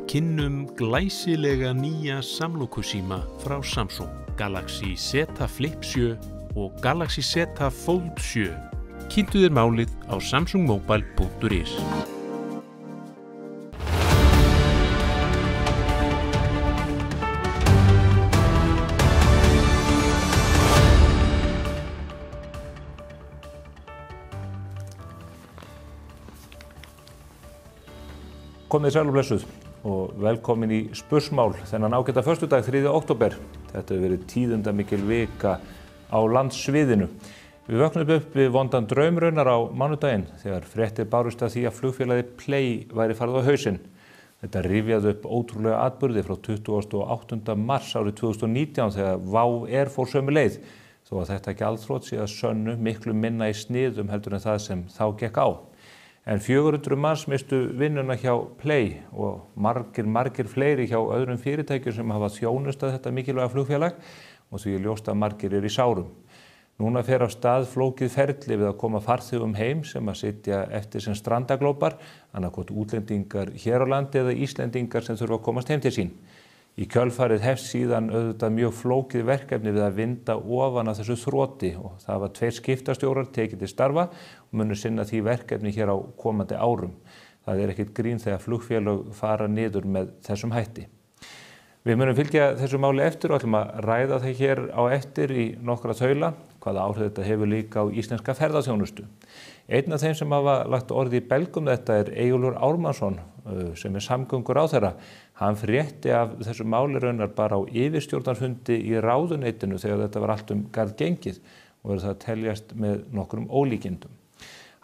kynnum glæsilega nýja samlokusíma frá Samsung, Galaxy Z Flip 7 og Galaxy Z Fold 7. Kynntu þér málið á samsungmobile.is. Komið sæl og blessuð og velkomin í Spursmál þennan ágæta föstudag 3. október. Þetta hefur verið tíðindamikil vika á landssviðinu. Við vöknum upp við vondan draumraunar á mánudaginn þegar fréttir bárust af því að flugfélagið Play væri farið á hausinn. Þetta rifjaði upp ótrúlega atburði frá 28. mars árið 2019 þegar WOW Air fór sömu leið, þó að þetta gjaldþrot sé að sönnu miklu minna í sniðum heldur en það sem þá gekk á. En 400 manns mistu vinnuna hjá Play og margir fleiri hjá öðrum fyrirtækjum sem hafa þjónustað þetta mikilvæga flugfélag og því ljóst að margir eru í sárum. Núna fer af stað flókið ferli við að koma farþegum heim sem að sitja eftir sem strandaglópar, annaðhvort útlendingar hér á landi eða Íslendingar sem þurfa að komast heim til sín. Í kjölfarið hefst síðan auðvitað mjög flókið verkefni við að vinda ofan af þessu þroti og það var 2 skiptastjórar tekið til starfa og munu sinna því verkefni hér á komandi árum. Það er ekkert grín þegar flugfélög fara niður með þessum hætti. Við munum fylgja þessu máli eftir og ætlum að ræða það hér á eftir í nokkra þaula, hvaða áhrif þetta hefur líka á íslenska ferðaþjónustu. Einn af þeim sem hafa lagt orði í belg þetta er Eyjólfur Ármannsson sem er samgönguráðherra. Hann frétti af þessu máli raunar bara á yfirstjórnarfundi í ráðuneytinu þegar þetta var allt garð gengið og það teljast með nokkrum ólíkindum.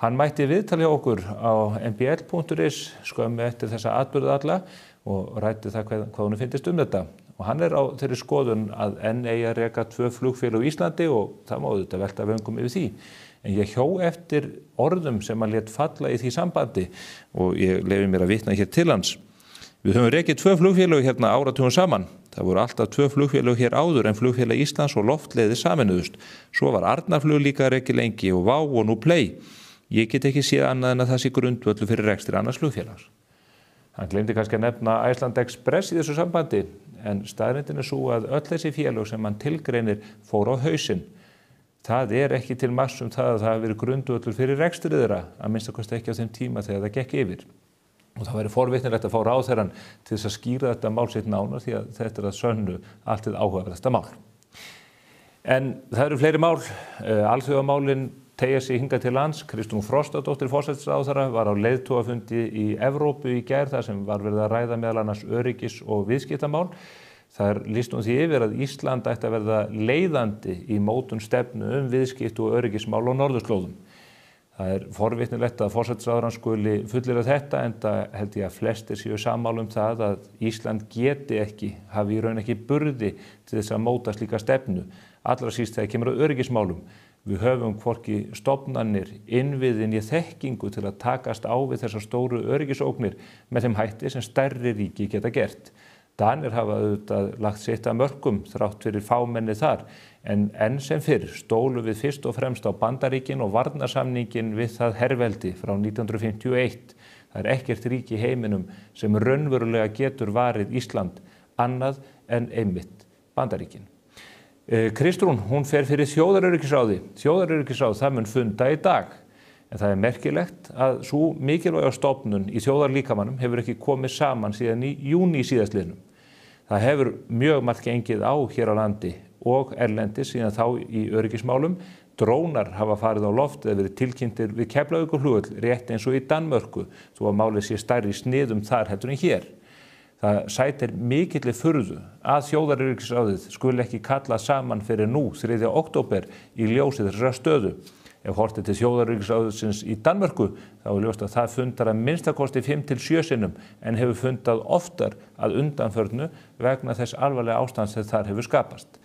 Hann mætti viðtal hjá okkur á mbl.is skömmu eftir þessa atburði alla og ræddi það hvað honum finnst þetta. Og hann er á þeirri skoðun að enn eigi að reka 2 flugfélög á Íslandi og það má auðvitað velta vöngum yfir því. En ég hjó eftir orðum sem hann lét falla í því sambandi og ég leyfi mér að vitna hér til hans. Við höfum rekið 2 flugfélög hérna áratugum saman. Það voru alltaf 2 flugfélög hér áður en Flugfélag Íslands og Loftleiðir sameinuðust. Svo var Arnarflug líka rekið lengi og WOW og nú Play. Ég get ekki séð annað en að það sé grundvöllur fyrir rekstri annars flugfélags. Hann gleymdi kannski að nefna Iceland Express í þessu sambandi, en staðreyndin er svo að öll þessi félög sem hann tilgreinir fór á hausinn. Það er ekki til marks það að það hafi verið grundvöllur fyrir rekstri þeirra, að minnstakosti ekki á þeim tíma þegar það gekk yfir. Og það væri forvitnilegt að fá ráðherrann til þess að skýra þetta mál sitt nánar því að þetta er að sönnu allt hið áhugaverðasta mál. En það eru fleiri mál, alþjóðamálin teygja sig hingað til lands. Kristrún Frostadóttir forsætisráðherra var á leiðtogafundi í Evrópu í gær þar sem var verið að ræða meðal annars öryggis- og viðskiptamál. Þar lýsti hún því yfir að Ísland ætti að verða leiðandi í mótun stefnu viðskipti og öryggismál á norðurslóðum. Það er forvitnilegt að forsætisráðherrann skuli fullyrða þetta enda held ég að flestir séu sammála það að Ísland geti ekki, hafi í raun ekki burði til þess að móta slíka stefnu, allra síst þegar kemur að öryggismálum. Við höfum hvorki stofnanir, innviðin í þekkingu til að takast á við þessar stóru öryggisógnir með þeim hætti sem stærri ríki geta gert. Danir hafa auðvitað lagt sitt að mörkum þrátt fyrir fámenni þar, en enn sem fyrr stólu við fyrst og fremst á Bandaríkin og varnarsamningin við það herveldi frá 1951. Það er ekkert ríki í heiminum sem raunverulega getur varið Ísland annað en einmitt Bandaríkin. Kristrún, hún fer fyrir þjóðaröryggisráði. Þjóðaröryggisráð, það mun funda í dag. En það er merkilegt að svo mikilvæga stofnun í þjóðarlíkamanum hefur ekki komið saman síðan í júní síðastliðnum. Það hefur mjög margt gengið á hér á landi og erlendis síðan þá í öryggismálum. Drónar hafa farið á loft eða verið tilkynntir við Keflavíkurflugvöll rétt eins og í Danmörku, þó að málið sé stærri sniðum þar heldur en hér. Það sætir mikilli furðu að þjóðaröryggisráðið skuli ekki kalla saman fyrir nú 3. október í ljósi þessara stöðu. Ef hortið til þjóðaröryggisráðsins í Danmörku þá er ljóst að það fundar að minnstakosti 5 til 7 sinnum en hefur fundað oftar að undanförnu vegna þess alvarlega ástands sem þar hefur skapast.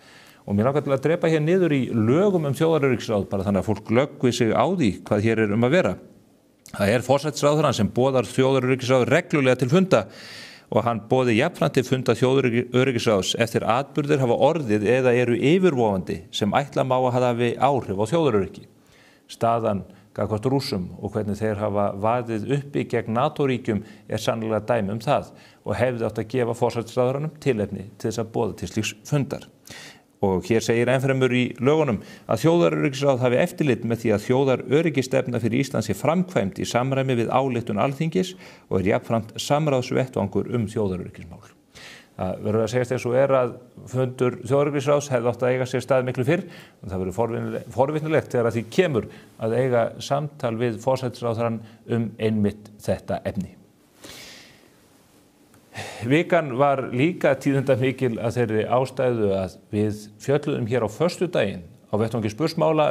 Og mér langar til að drepa hér niður í lögum þjóðaröryggisráð bara þannig að fólk glöggvi sig á því hvað hér er að vera. Það er forsætisráðherrann sem boðar þjóðaröryggisráð reglulega til funda og hann boði jafnframt til funda þjóðaröryggisráðs eftir atburðir hafa orðið eða eru yfirvofandi sem ætla má að hafi áhrif á þjóðaröryggi. Staðan gagnvart Rússum og hvernig þeir hafa vaðið uppi gegn NATO-ríkjum sannarlega dæmi það og hefði átt að gefa forsætisráðherranum tilefni til þess að boða til slíks fundar. Og hér segir ennfremur í lögunum að þjóðaröryggisráð hafi eftirlit með því að þjóðaröryggisstefna fyrir Ísland sé framkvæmd í samræmi við ályktun Alþingis og jafnframt samráðsvettvangur þjóðaröryggismál. Það verður að segjast eins og að fundur þjóðaröryggisráðs hefði átt að eiga sér stað miklu fyrr og það verður forvitnilegt þegar að því kemur að eiga samtal við forsætisráðherrann einmitt þetta efni. Vikan var líka tíðindamikil að þeirri ástæðu að við fjölluðum hér á föstudaginn á vettvangi spursmála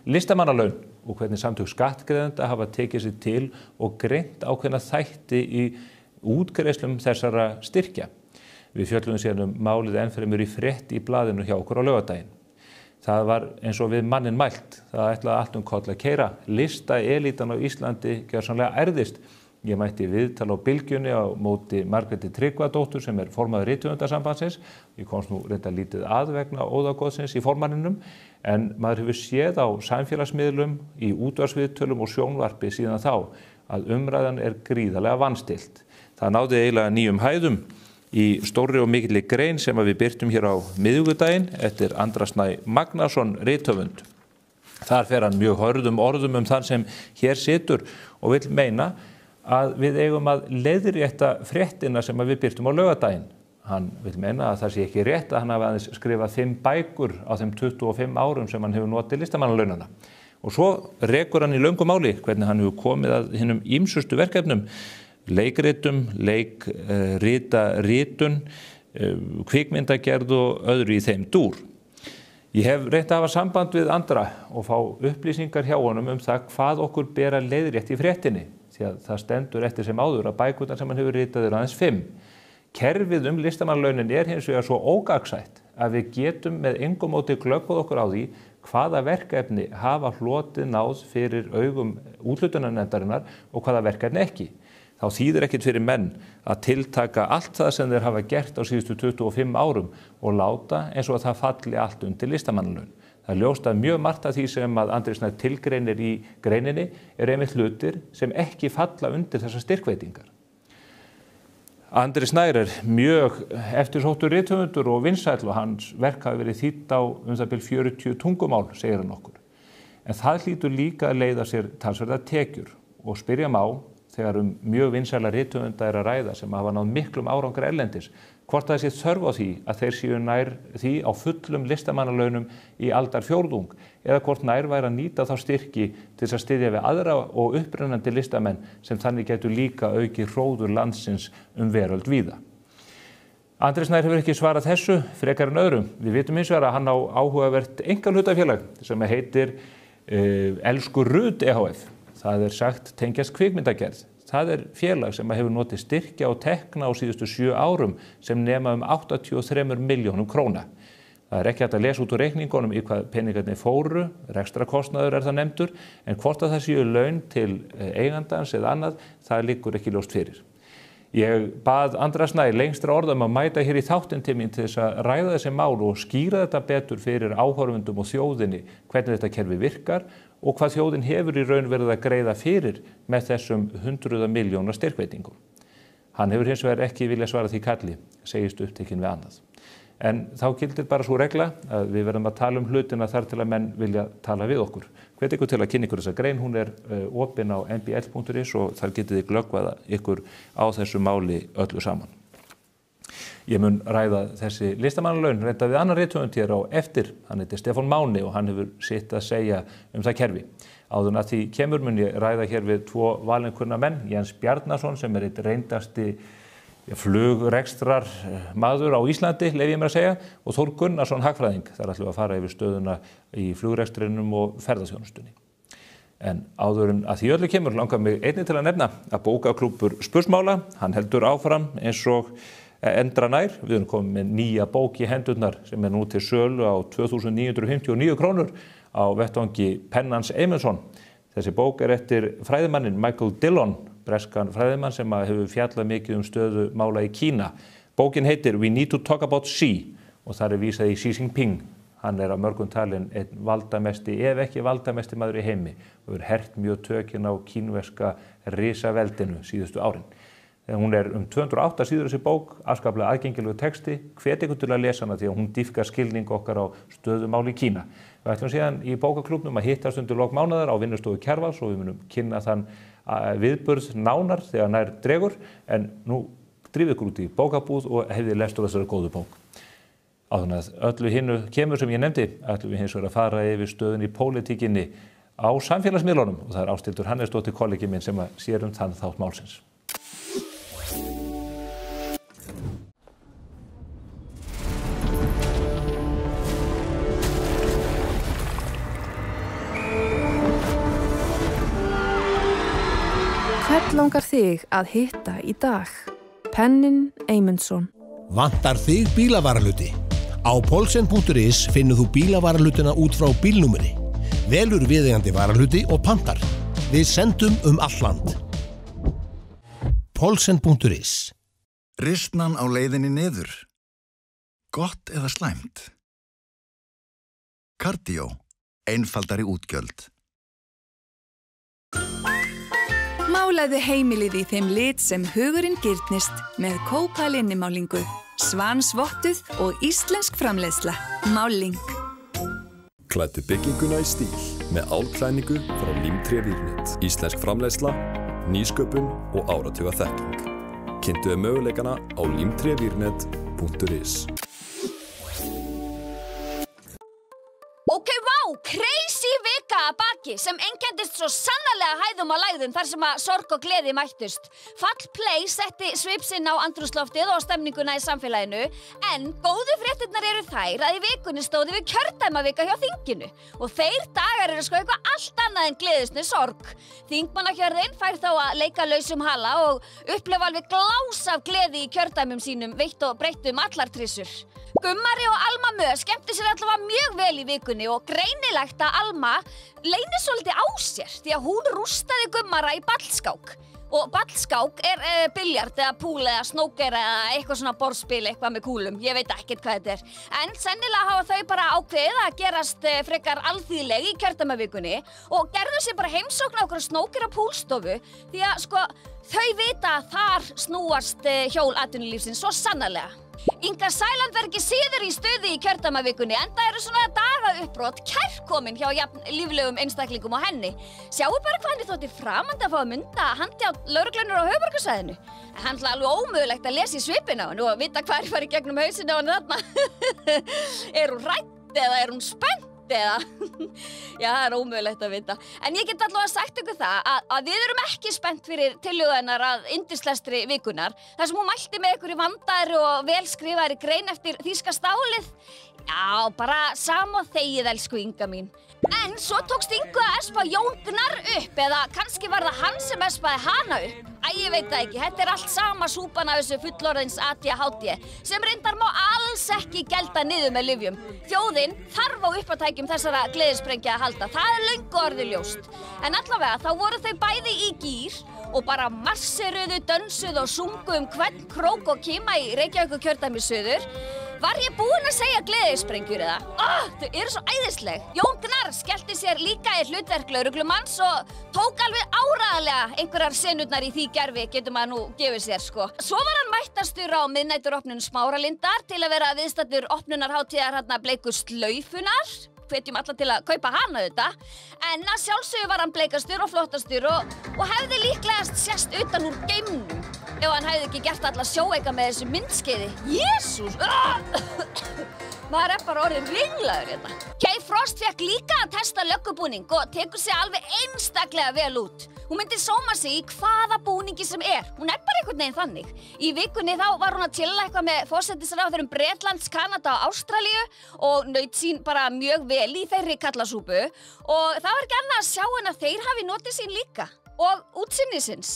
listamannalaun og hvernig samtök skattgreiðenda hafa tekið sig til og greint ákveðna þætti í útgreiðslum þessara styrkja. Við fjölluðum síðan málið ennfremur í frétt í blaðinu hjá okkur á laugardaginn. Það var eins og við manninn mælt. Það ætlaði allt koll að keyra. Listaelítan á Íslandi gjörsamlega ærðist. Ég mætti viðtal á Bylgjunni á móti Margréti Tryggvadóttur sem formaður Rithöfundasambandsins. Ég komst nú reynda lítið að vegna óðagóðsins í formanninum en maður hefur séð á samfélagsmiðlum, í útvarpsviðtölum og sjónvarpi síðan þá að umræðan gríðarlega vanstillt. Það náði eiginlega nýjum hæðum í stórri og mikilli grein sem við birtum hér á miðvikudaginn eftir Andra Snæ Magnason rithöfund. Þar fer hann mjög hörðum orðum þann sem hér situr og vill meina að við eigum að leiðrétta fréttina sem við birtum á laugardaginn. Hann vill meina að það sé ekki rétt að hann hafi aðeins skrifað 5 bækur á þeim 25 árum sem hann hefur notið listamannalaunana. Og svo rekur hann í löngu máli hvernig hann hefur komið að hinum ýmsustu verkefnum, leikritum, ritun, kvikmyndagerð og öðru í þeim dúr. Ég hef reynt að hafa samband við Andra og fá upplýsingar hjá honum það hvað okkur ber að leiðrétta í fréttinni, því að það stendur eftir sem áður að bækurnar sem hann hefur ritað aðeins 5. Kerfið listamannalaunin hins vegar svo ógagnsætt að við getum með engum móti glöggvað okkur á því hvaða verkefni hafa hlotið náð fyrir augum úthlutunarnefndarinnar og hvaða verkefni ekki. Þá þýðir ekkert fyrir menn að tiltaka allt það sem þeir hafa gert á síðustu 25 árum og láta eins og að það falli allt undir listamannalaun. Það ljóst að mjög margt af því sem að Andri Snær tilgreinir í greininni einmitt hlutir sem ekki falla undir þessar styrkveitingar. Andri Snær mjög eftirsóttur rithöfundur og vinsæll og hans verk hafi verið þýtt á það bil 40 tungumál, segir hann okkur. En það hlýtur líka að leiða sér talsverðar tekjur og spyrja má þegar mjög vinsæla rithöfunda að ræða sem hafa náð miklum árangri erlendis, hvort það sé þörf á því að þeir séu nær því á fullum listamannalaunum í aldarfjórðung eða hvort nær væri að nýta þá styrki til þess að styðja við aðra og upprennandi listamenn sem þannig getur líka aukið hróður landsins veröld víða. Andri Snær hefur ekki svarað þessu frekar en öðrum. Við vitum hins vegar að hann á áhugavert einkahlutafélag sem heitir Elsku Rut EHF. Það sagt tengjast kvikmyndagerð. Það félag sem hefur notið styrkja og tekna á síðustu 7 árum sem nema 83 milljónum króna. Það ekki hægt að lesa út úr reikningunum í hvað peningarnir fóru, rekstrakostnaður það nefndur, en hvort að það séu laun til eigandans eða annað, það liggur ekki ljóst fyrir. Ég bað Andra Snær lengstra orðum að mæta hér í þáttinn til mín til þess að ræða þessi mál og skýra þetta betur fyrir áhorfendum og þjóðinni hvernig þetta kerfi virkar og hvað þjóðin hefur í raun verið að greiða fyrir með þessum 100 milljóna styrkveitingum. Hann hefur hins vegar ekki viljað svara því kalli, segist upptekinn við annað. En þá gildir bara svo regla að við verðum að tala hlutina þar til að menn vilja tala við okkur. Hvet ykkur til að kynna ykkur þessa grein, hún opin á mbl.is og þar getið þið glöggvaða ykkur á þessu máli öllu saman. Ég mun ræða þessi listamannalaun reynda við annar rithöfund hér á eftir, hann heitir Stefán Máni og hann hefur sitt að segja það kerfi. Áður en að því kemur mun ég ræða hér við 2 valinkunna menn, Jens Bjarnason sem einn reyndasti flugrekstrar maður á Íslandi, leyfi ég mér að segja, og Þór Gunnarsson hagfræðing. Þar ætlum við að fara yfir stöðuna í flugrekstrinum og ferðaþjónustunni. En áður en að því öllu kemur langar mig einnig til að nefna að bókaklúbbur Spursmála, hann heldur áfram eins og endranær. Við erum komið með nýja bók í hendurnar sem nú til sölu á 2.959 krónur á vettvangi Pennans Eymundsson. Þessi bók eftir fræðimannin Michael Dillon, breskan fræðimann sem hefur fjallað mikið stöðu mála í Kína. Bókin heitir We Need to Talk About Xi og þar vísað í Xi Jinping. Hann af mörgum talinn einn valdamesti, ef ekki valdamesti maður í heimi og hert mjög tökin á kínverska risaveldinu síðustu árin. Hún 208 síður þessi bók, afskaplega aðgengilegu texti, hvet ykkur til að lesa hana því að hún dýpkar skilning okkar á stöðumáli í Kína. Við ætlum síðan í bókaklúbbnum að hittast undir lok mánaðar á vinnustofu Kjarvals og við munum kynna þann viðburð nánar þegar nær dregur, en nú drífið ykkur út í bókabúð og hefði lestur þessari góðu bók. Áður en öllu hinnu kemur sem ég nefndi, ætlum við hins vegar að fara yfir stöðun í pólitíkinni á samfélagsmiðlunum og það Ásthildur Hannesdóttir kollegi minn sem sér þann þátt málsins. Hvern langar þig að hitta í dag? Pennin Eymundsson. Vantar þig bílavaraluti? Á Poulsen.is finnur þú bílavaralutina út frá bílnúmeri. Velur viðeigandi varaluti og pantar. Við sendum all land. Poulsen.is. Ristnan á leiðinni niður. Gott eða slæmt? Cardio. Einfaldari útgjöld. Málaðu heimilið í þeim lit sem hugurinn girnist með kópalinnmálingu, svansvottuð og íslensk framleiðsla. Máling. Klæddu bygginguna í stíl með álklæningu frá Límtré Vírnet. Íslensk framleiðsla, nýsköpun og áratuga þekking. Kynntu möguleikana á limtrevírnet.is. Crazy vika að baki sem einkenndist svo sannarlega hæðum á lægðum þar sem að sorg og gleði mættust. Fall Play setti svip sinn á andrúmsloftið og stemninguna í samfélaginu, en góðu fréttirnar eru þær að í vikunni stóði við kjördæmavika hjá þinginu og þeir dagar eru sko eitthvað allt annað en gleðisni sorg. Þingmannakjörðin fær þá að leika lausum hala og upplefa alveg glás af gleði í kjördæmum sínum veitt og breytt allar trissur. Gummari og Alma Mö skemmti sér allavega mjög vel í vikunni og greinilegt að Alma leynir svolítið á sér því að hún rústaði Gummara í ballskák. Og ballskák biljard eða púl eða snóker eða eitthvað svona borðspil eitthvað með kúlum. Ég veit ekkert hvað þetta er. En sennilega hafa þau bara ákveðið að gerast frekar alþýðleg í kjördæmavikunni og gerðu sér bara heimsókn á okkur snóker og púlstofu því að sko þau vita að þar snúast hjól atvinnulífsins svo sannarlega. Inga Sæland verður ekki síður í stuði í kjördæmavikunni enda eru svona dagauppbrot kærkomin hjá jafn líflegum einstaklingum á henni. Sjáu bara hvað henni þótti framandi að fá að mynda handjá lögreglunnar á höfuðborgarsvæðinu. Hann er alveg ómögulegt að lesa í svipinn á henni og vita hvað fari í gegnum hausinn á henni þarna. Er hún hrædd eða er hún spennt? Eða? Já, það er ómögulegt að vita. En ég get allavega sagt ykkur það að við erum ekki spennt fyrir tillögu hennar að yndislestri vikunnar. Þar sem hún mælti með ykkur í vandaðri og velskrifaðri grein eftir þýska stálið. Já, bara sama þegið, elsku Inga mín. En svo tókst Ingu að espa Jón Gnarr upp, eða kannski var það hann sem espaði hana upp. Ég veit það ekki, þetta er allt sama súpan af þessu fullorðins ADHD sem reyndar má alls ekki gelda niður með lyfjum. Þjóðin þarf á uppátækjum þessara gleðisprengja að halda, það er löngu orðið ljóst. En allavega þá voru þau bæði í gír og bara marseruðu, dönsuðu og sungu hvern krók og kima í Reykjavíkurkjördæmi suður. Var ég búin að segja gleðisprengjur eða? Þau eru svo æðisleg. Jón Gnarr skellti sér líka í hlutverk lögreglumanns og tók alveg áreiðanlega einhverjar senurnar í því gerfi, getur maður nú gefið sér sko. Svo var hann mættastur á miðnæturopnun Smáralindar til að vera viðstaddur opnunarhátíðar bleiku slaufunnar. Hvetjum alla til að kaupa hana auðvitað. En að sjálfsögðu var hann bleikastur og flottastur og hefði líklegast sést utan úr geimnum ef hann hefði ekki gert alla sjóeika með þessu myndskeiði. Jesús! Maður er bara orðinn ringlaður hérna. Kay Frost fekk líka að testa löggubúning og tekur sig alveg einstaklega vel út. Hún myndi sóma sig í hvaða búningi sem er. Hún er bara einhvern veginn þannig. Í vikunni þá var hún að chilla eitthvað með forsætisráðherrum Bretlands, Kanada og Ástralíu og naut sín bara mjög vel í þeirri kallasúpu og það var ekki annað að sjá en að þeir hafi notið sín líka. Og útsinnisins.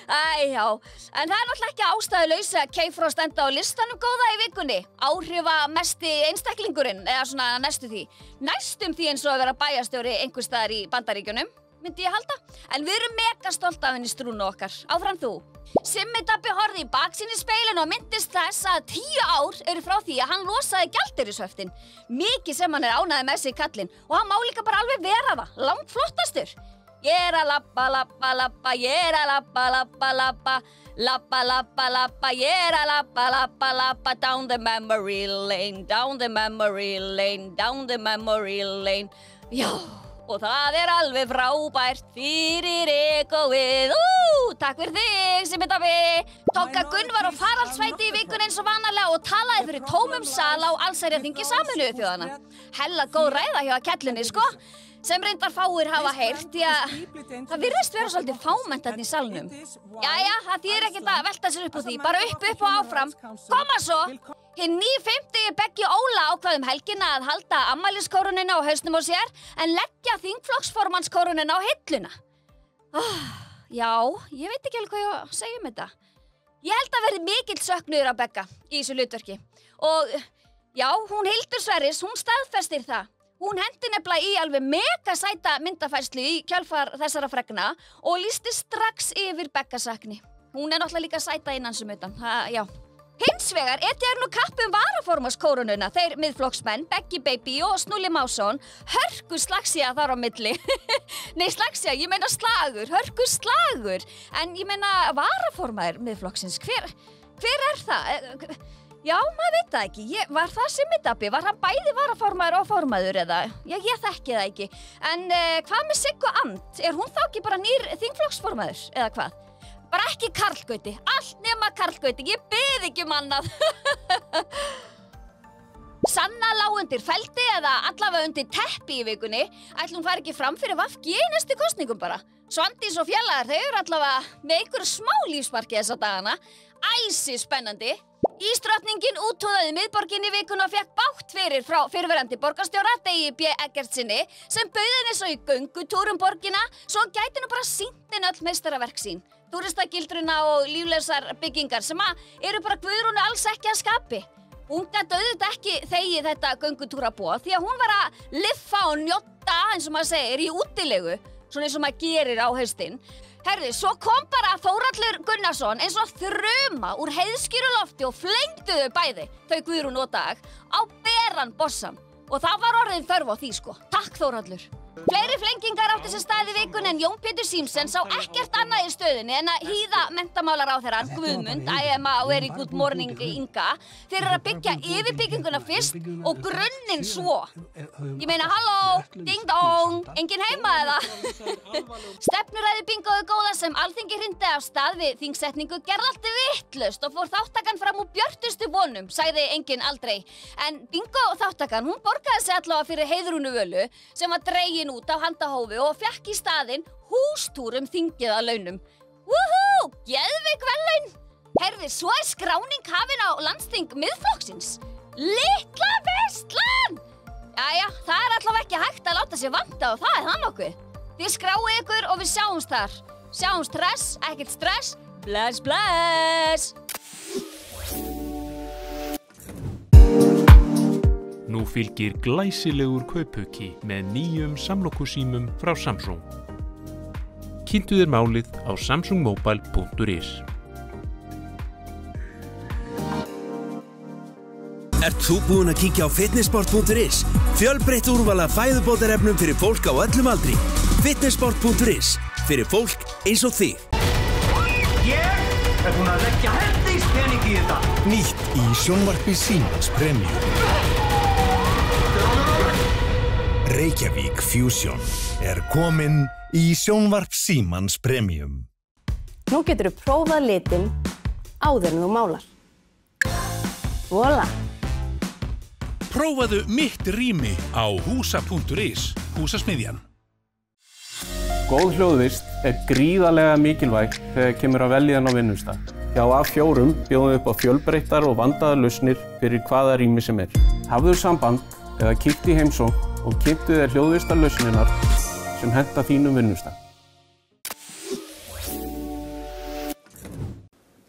Já, en það er náttúrulega ekki ástæðulaus að Kay Frost enda á listanum góða í vikunni. Áhrifamesti einstaklingurinn, eða svona næstu því. Næstum því eins og að vera bæjarstjóri einhvers staðar í Bandaríkjunum. myndi ég halda. En við erum mega stolt af henni Strúnu okkar. Áfram þú. Simmi Dabbi horfði í baksýnisspegilinn og myndist þess að 10 ár eru frá því að hann losaði gjaldeyrishöftin. Mikið sem hann ánægður með sig kallinn og hann má líka bara alveg vera það, langt flottastur. Ég að labba, labba, labba, ég að labba, labba, labba, labba, labba, labba, ég að labba, labba, labba, down the memory lane, down the memory lane, down the memory lane. Já, og það alveg frábært fyrir egoið. Takk fyrir þig, Simmi Dabbi. Tokka Gunn var á faraldsfæti í vikunni eins og vanalega og talaði fyrir tómum sal á allsherjarþingi Sameinuðu þjóðanna. Hella góð ræða hjá Kellunni, sko. Sem reyndar fáir hafa heyrt, því að það virðist vera svolítið fámennt þarna í salnum. Jæja, það þýðir ekkert að velta sér upp á því, bara upp og áfram. Koma svo! Hinn 950 Beggi Óla ákvað helgina að halda afmæliskórunina á hausnum á sér, en leggja þingflokkformannskórunina á hilluna. Já, ég veit ekki alveg hvað ég að segja þetta. Ég held að verði mikill söknuður af Begga í þessu hlutverki. Og já, hún Hildur Sverris, hún staðfestir það. Hún hendi nefnilega í alveg mega sæta myndafærslu í kjölfar þessara fregna og lýsti strax yfir Beggasakni. Hún náttúrulega líka sæta innan sem utan, já. Hins vegar etja nú kappi varaformannskórununa, þeir miðflokksmenn, Beggi Baby og Snúli Másson, hörku slagsía þar á milli. Nei, slagsía, ég meina slagur, hörku slagur. En ég meina varaformaður miðflokksins, hver það? Já, maður veit það ekki. Var það Simmi Dabbi? Var hann bæði varaformaður og formaður eða? Ég þekki það ekki. En hvað með Siggu And? Hún þá ekki bara nýr þingflokksformaður eða hvað? Bara ekki Karl Gauti. Allt nema Karl Gauti. Ég bið ekki annað. Sanna lá undir feldi eða allavega undir teppi í vikunni. Ætli hún fari ekki fram fyrir VG í næstu kosningum bara. Svandís og félagar, þau eru allavega með einhverju smá lífsmarki þessa dagana. Æsi spennandi. Ísdrottningin útúðaði miðborginni í vikuna og fekk bátt fyrir frá fyrrverandi borgarstjóra Degi B. Eggertsinni sem bauð henni svo í göngutúr borgina svo hann gæti nú bara sýnt henni öll meistaraverk sín. Túristagildruna og líflausar byggingar sem eru bara Guðrúnu alls ekki að skapi. Hún gat auðvitað ekki þegið þetta göngutúraboð því að hún var að liffa og njóta, eins og maður segir, í útilegu, svona eins og maður gerir á haustinn. Herði, svo kom bara Þórhallur Gunnarsson eins og þruma úr heiðskýru lofti og flengdu þau bæði, þau Guðrún og Dag, á beran bossan. Og það var orðin þörf á því, sko. Takk, Þórhallur. Fleiri flengingar átti sér stað í vikunni en Jón Pétur Símsen sá ekkert annað í stöðunni en að hýða menntamálaráðherrann Guðmund, I am a very good morning Inga, fyrir að byggja yfirbygginguna fyrst og grunninn svo. Ég meina, halló, ding dong, engin heima eða? Stefnuræði bingoðu góða sem Alþingi hrindi af stað við þingsetningu gerði allt vitlaust og fór þáttakan fram úr björtustu vonum, sagði enginn aldrei. En bingo þáttakan, hún borgaði sig allavega fyrir Heiðrúnu Völu sem var dregin út á handahófi og fekk í staðinn hústúr þingið að launum. Woohoo! Geðveik verðlaun! Herði, svo skráning hafin á landsþing miðflokksins. Litla veislan! Jæja, það allavega ekki hægt að láta sér vanta og það það nokkuð. Þið skráið ykkur og við sjáumst þar. Sjáumst stress, ekkert stress. Bless, bless! Nú fylgir glæsilegur kaupauki með nýjum samlokusímum frá Samsung. Kynntu þér málið á samsungmobile.is. Ert þú búinn að kíkja á fitnessport.is? Fjölbreytt úrval af fæðubótarefnum fyrir fólk á öllum aldri. Fitnessport.is. Fyrir fólk eins og þig. Ég búinn að leggja heldingspening í þetta. Nýtt í sjónvarpi Símans Premium. Reykjavík Fusion komin í sjónvarp Símans Premium. Nú getur þú prófað litinn áður en þú málar. Voila! Prófaðu mitt rými á húsa.is, húsasmiðjan. Góð hljóðvist gríðarlega mikilvæg þegar kemur að velja á vinnustað. Hjá A4 bjóðum við upp á fjölbreyttar og vandaðar lausnir fyrir hvaða rými sem Hafðu samband eða kíktu í heimsókn og kynntu þér hljóðvistarlausnirnar sem henta þínum vinnustað.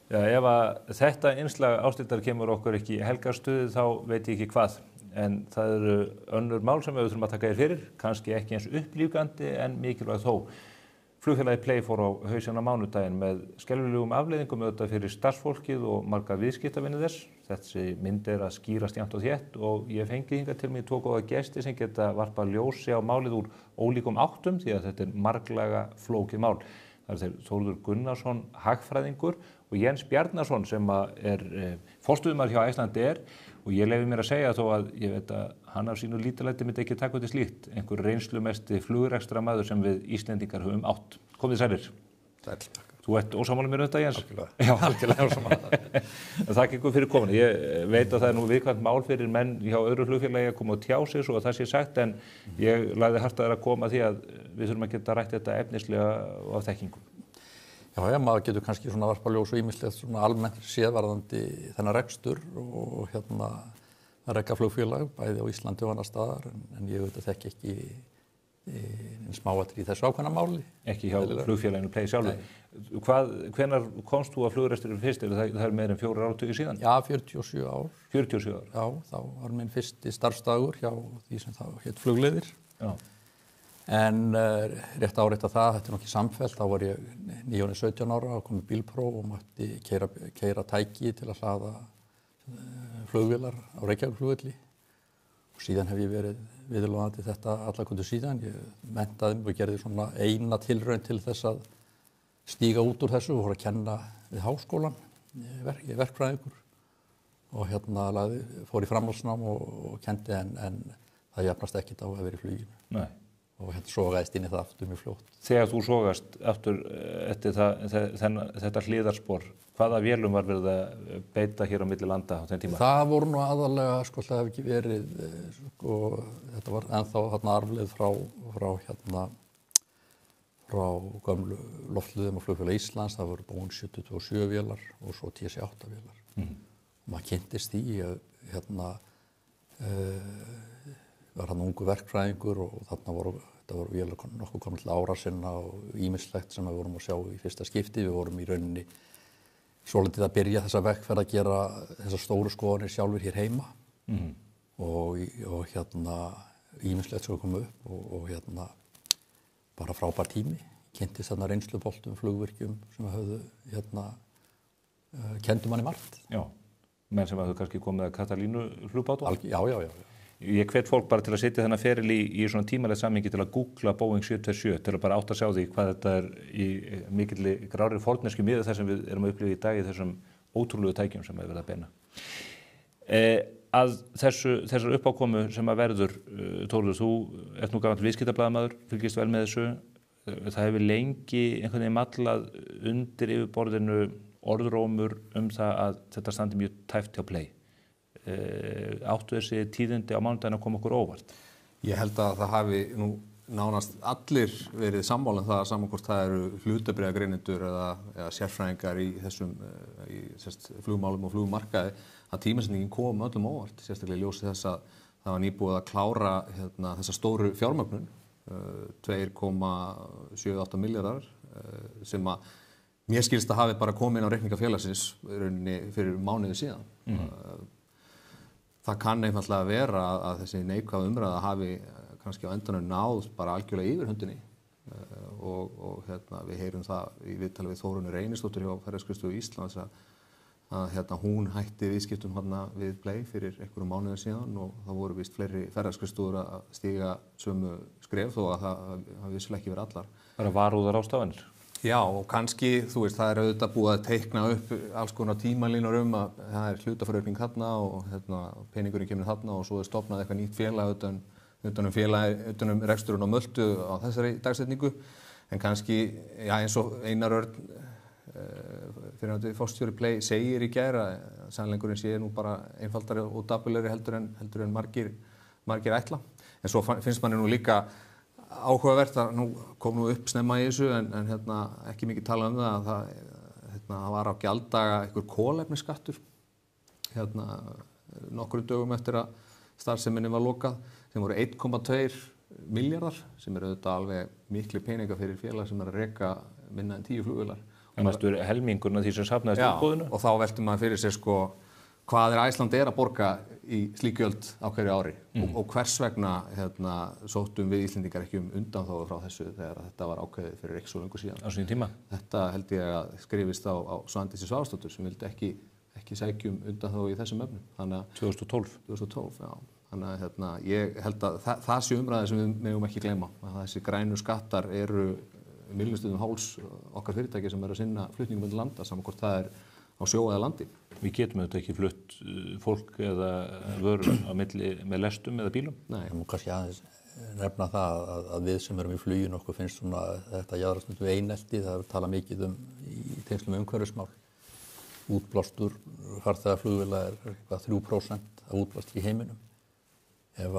Já, ef að þetta innslag Ásthildar kemur okkur ekki í helgarstuði þá veit ég ekki hvað. En það eru önnur mál sem við þurfum að taka þér fyrir, kannski ekki eins upplífgandi en mikilvægt þó. Flugfélagið Play fór á hausinn á mánudaginn með skelfilegum afleiðingum auðvitað fyrir starfsfólkið og marga viðskiptavinni þess. Þessi mynd að skýrast jafnt og þétt og ég fengi hingað til mig 2 góða gesti sem geta varpað ljósi á málið úr ólíkum áttum því að þetta marglaga flókið mál. Það þeir Þórður Gunnarsson, hagfræðingur og Jens Bjarnason sem forstöðumaður hjá Icelandair og ég leyfi mér að segja þó að ég veit að hann af sínu lítalæti myndi ekki taka út í slíkt, einhver reynslumesti flugrekstramaður sem við Íslendingar höfum átt. Komið sælir. Sæl. Þú ert ósammála mér þetta, Jens? Algjörlega. Já, algjörlega ósammála. Þakka ykkur fyrir komuna. Ég veit að það nú viðkvæmt mál fyrir menn hjá öðru flugfélagi að koma og tjá sig svo að það sé sagt en ég lagði hart að koma því að við þurfum að geta rætt þetta efnislega og af þekkingu. Já, maður getur kannski svona varpa ljós og ýmislegt svona almennt séðvarðandi þennan rekstur og að reka flugfélag bæði á Íslandi og annar staðar en ég veit að þekki ekki smáatriði í þessu ákveðna máli. Ekki hjá flugfélaginu Play sjálfu. Hvenær komst þú að flugresturinn fyrst? Það er meira en 4 áratugi síðan? Já, 47 ár. 47 ár? Já, þá var minn fyrsti starfsdagur hjá því sem þá hét Flugleiðir. Já. En rétt áreitt að það, þetta er nokkið samfellt, þá var ég 17 ára og kom í bílpróf og mátti keyra tæki til að hlaða flugvélar á Reykjavíkurflugvelli og síðan hef ég verið viðloðandi þetta allakvöldu síðan. Ég menntaði mig og gerði svona eina tilraun til þess að stíga út úr þessu og fór að kenna við háskólan, ég er verkfræðingur og fór í framhaldsnám og kendi en það jafnast ekkert á að vera í fluginu. Nei. Og sogaðist inn í það aftur mjög fljótt. Þegar þú sogast aftur eftir þetta hliðarspor, hvaða vélum var verið að beita hér á milli landa á þeim tíma? Það voru nú aðalega, það hef ekki verið, þetta var ennþá arfleið frá gömlu loftleiðum og flugfélag Íslands, það voru Boeing 727 vélar og svo TC-8 vélar. Maður kynntist því var hann ungu verkfræðingur og þetta voru vélar nokkuð komin til ára sinna og ýmislegt sem við vorum að sjá í fyrsta skipti. Við vorum í rauninni svolítið að byrja þessa vegferð að gera þessar stóru skoðanir sjálfur hér heima og ýmislegt sem kom upp og bara frábær tími. Kynntist þarna reynsluboltum, flugvirkjum sem höfðu kendu manni margt. Já, menn sem höfðu kannski komið að Katalínu flugbátum? Já. Ég hvet fólk bara til að setja þennan feril í svona tímalegt samhengi til að googla Boeing 727 til að bara átta að sjá því hvað þetta er í mikilli grári forneskju miðað þess sem við erum að upplifa í dag í þessum ótrúlegu tækjum sem við verðum að beina. Að þessar uppákomu sem að verður, Þórður, þú ert nú gamall viðskiptablaðamaður, fylgist vel með þessu. Það hefur lengi einhvern veginn mallað undir yfirborðinu orðrómur það að þetta standi mjög tæft hjá Play. Áttu þessi tíðindi á mánudaginn að koma okkur óvart? Ég held að það hafi nú nánast allir verið sammála um það að saman hvort það eru hlutabréfagreinendur eða sérfræðingar í þessum flugmálum og flugmarkaði að tímasetningin kom öllum óvart, sérstaklega í ljósi þess að það var nýbúið að klára þessa stóru fjármögnun 2,78 milljarðar sem að mér skilst að hafi bara komið inn á reikninga félagsins fyrir mánuði síðan. Það kann einfaldlega vera að þessi neikvæða umræða hafi kannski á endanum náð bara algjörlega yfir höndinni og við heyrum það í viðtali við Þórunni Reynisdóttur hjá Ferðaskrifstofu Íslands að hún hætti viðskiptum við Play fyrir einhverjum mánuðum síðan og það voru víst fleiri ferðaskrifstofur að stíga sömu skref þó að það vissulega ekki verið allar. Það eru varúðarástafanir? Já, og kannski, það er auðvitað búið að teikna upp alls konar tímalínur að það er hlutafjáraukning þarna og peningurinn kemur þarna og svo er stofnað eitthvað nýtt félag utan reksturinn á Möltu á þessari dagsetningu. En kannski, eins og Einar Örn, fyrirverandi forstjóri Play, segir í gær að sannleikurinn sé nú bara einfaldari og dapurlegri heldur en margir ætla. En svo finnst manni nú líka áhugavert að nú kom nú upp snemma í þessu en ekki mikið tala um það að það var á gjalddaga einhver kolefnisskattur nokkrum dögum eftir að starfseminni var lokað sem voru 1,2 milljarðar sem eru auðvitað alveg miklu peninga fyrir félag sem er að reka minna en 10 flugvélar. Helmingurinn af því sem safnaðist í útboðinu? Já, og þá veltum maður fyrir sér hvað Iceland að borga í slík gjöld á hverju ári og hvers vegna sóttum við Íslendingar ekki undanþágu frá þessu þegar þetta var ákveðið fyrir ekki svo löngu síðan. Á sínum tíma? Þetta held ég að skrifist á Svandísi Svavarsdóttur sem vildi ekki sækjum undanþágu í þessum efnum. Þannig að 2012, já. Þannig að ég held að það sé umræði sem við megum ekki gleyma. Að þessi grænu skattar eru milljón háls okkar fyrirtæki sem að sinna flutningum undir landa, saman hvort það á sjó eða landi. Við getum auðvitað ekki flutt fólk eða vörur á milli með lestum eða bílum? Nei, ég má kannski aðeins nefna það að við sem erum í fluginu okkur finnst svona þetta jaðarstundu einelti, það er talað mikið í tengslum umhverfismál. Útblástur farþegaflugvéla er eitthvað 3% af útblástri í heiminum. Ef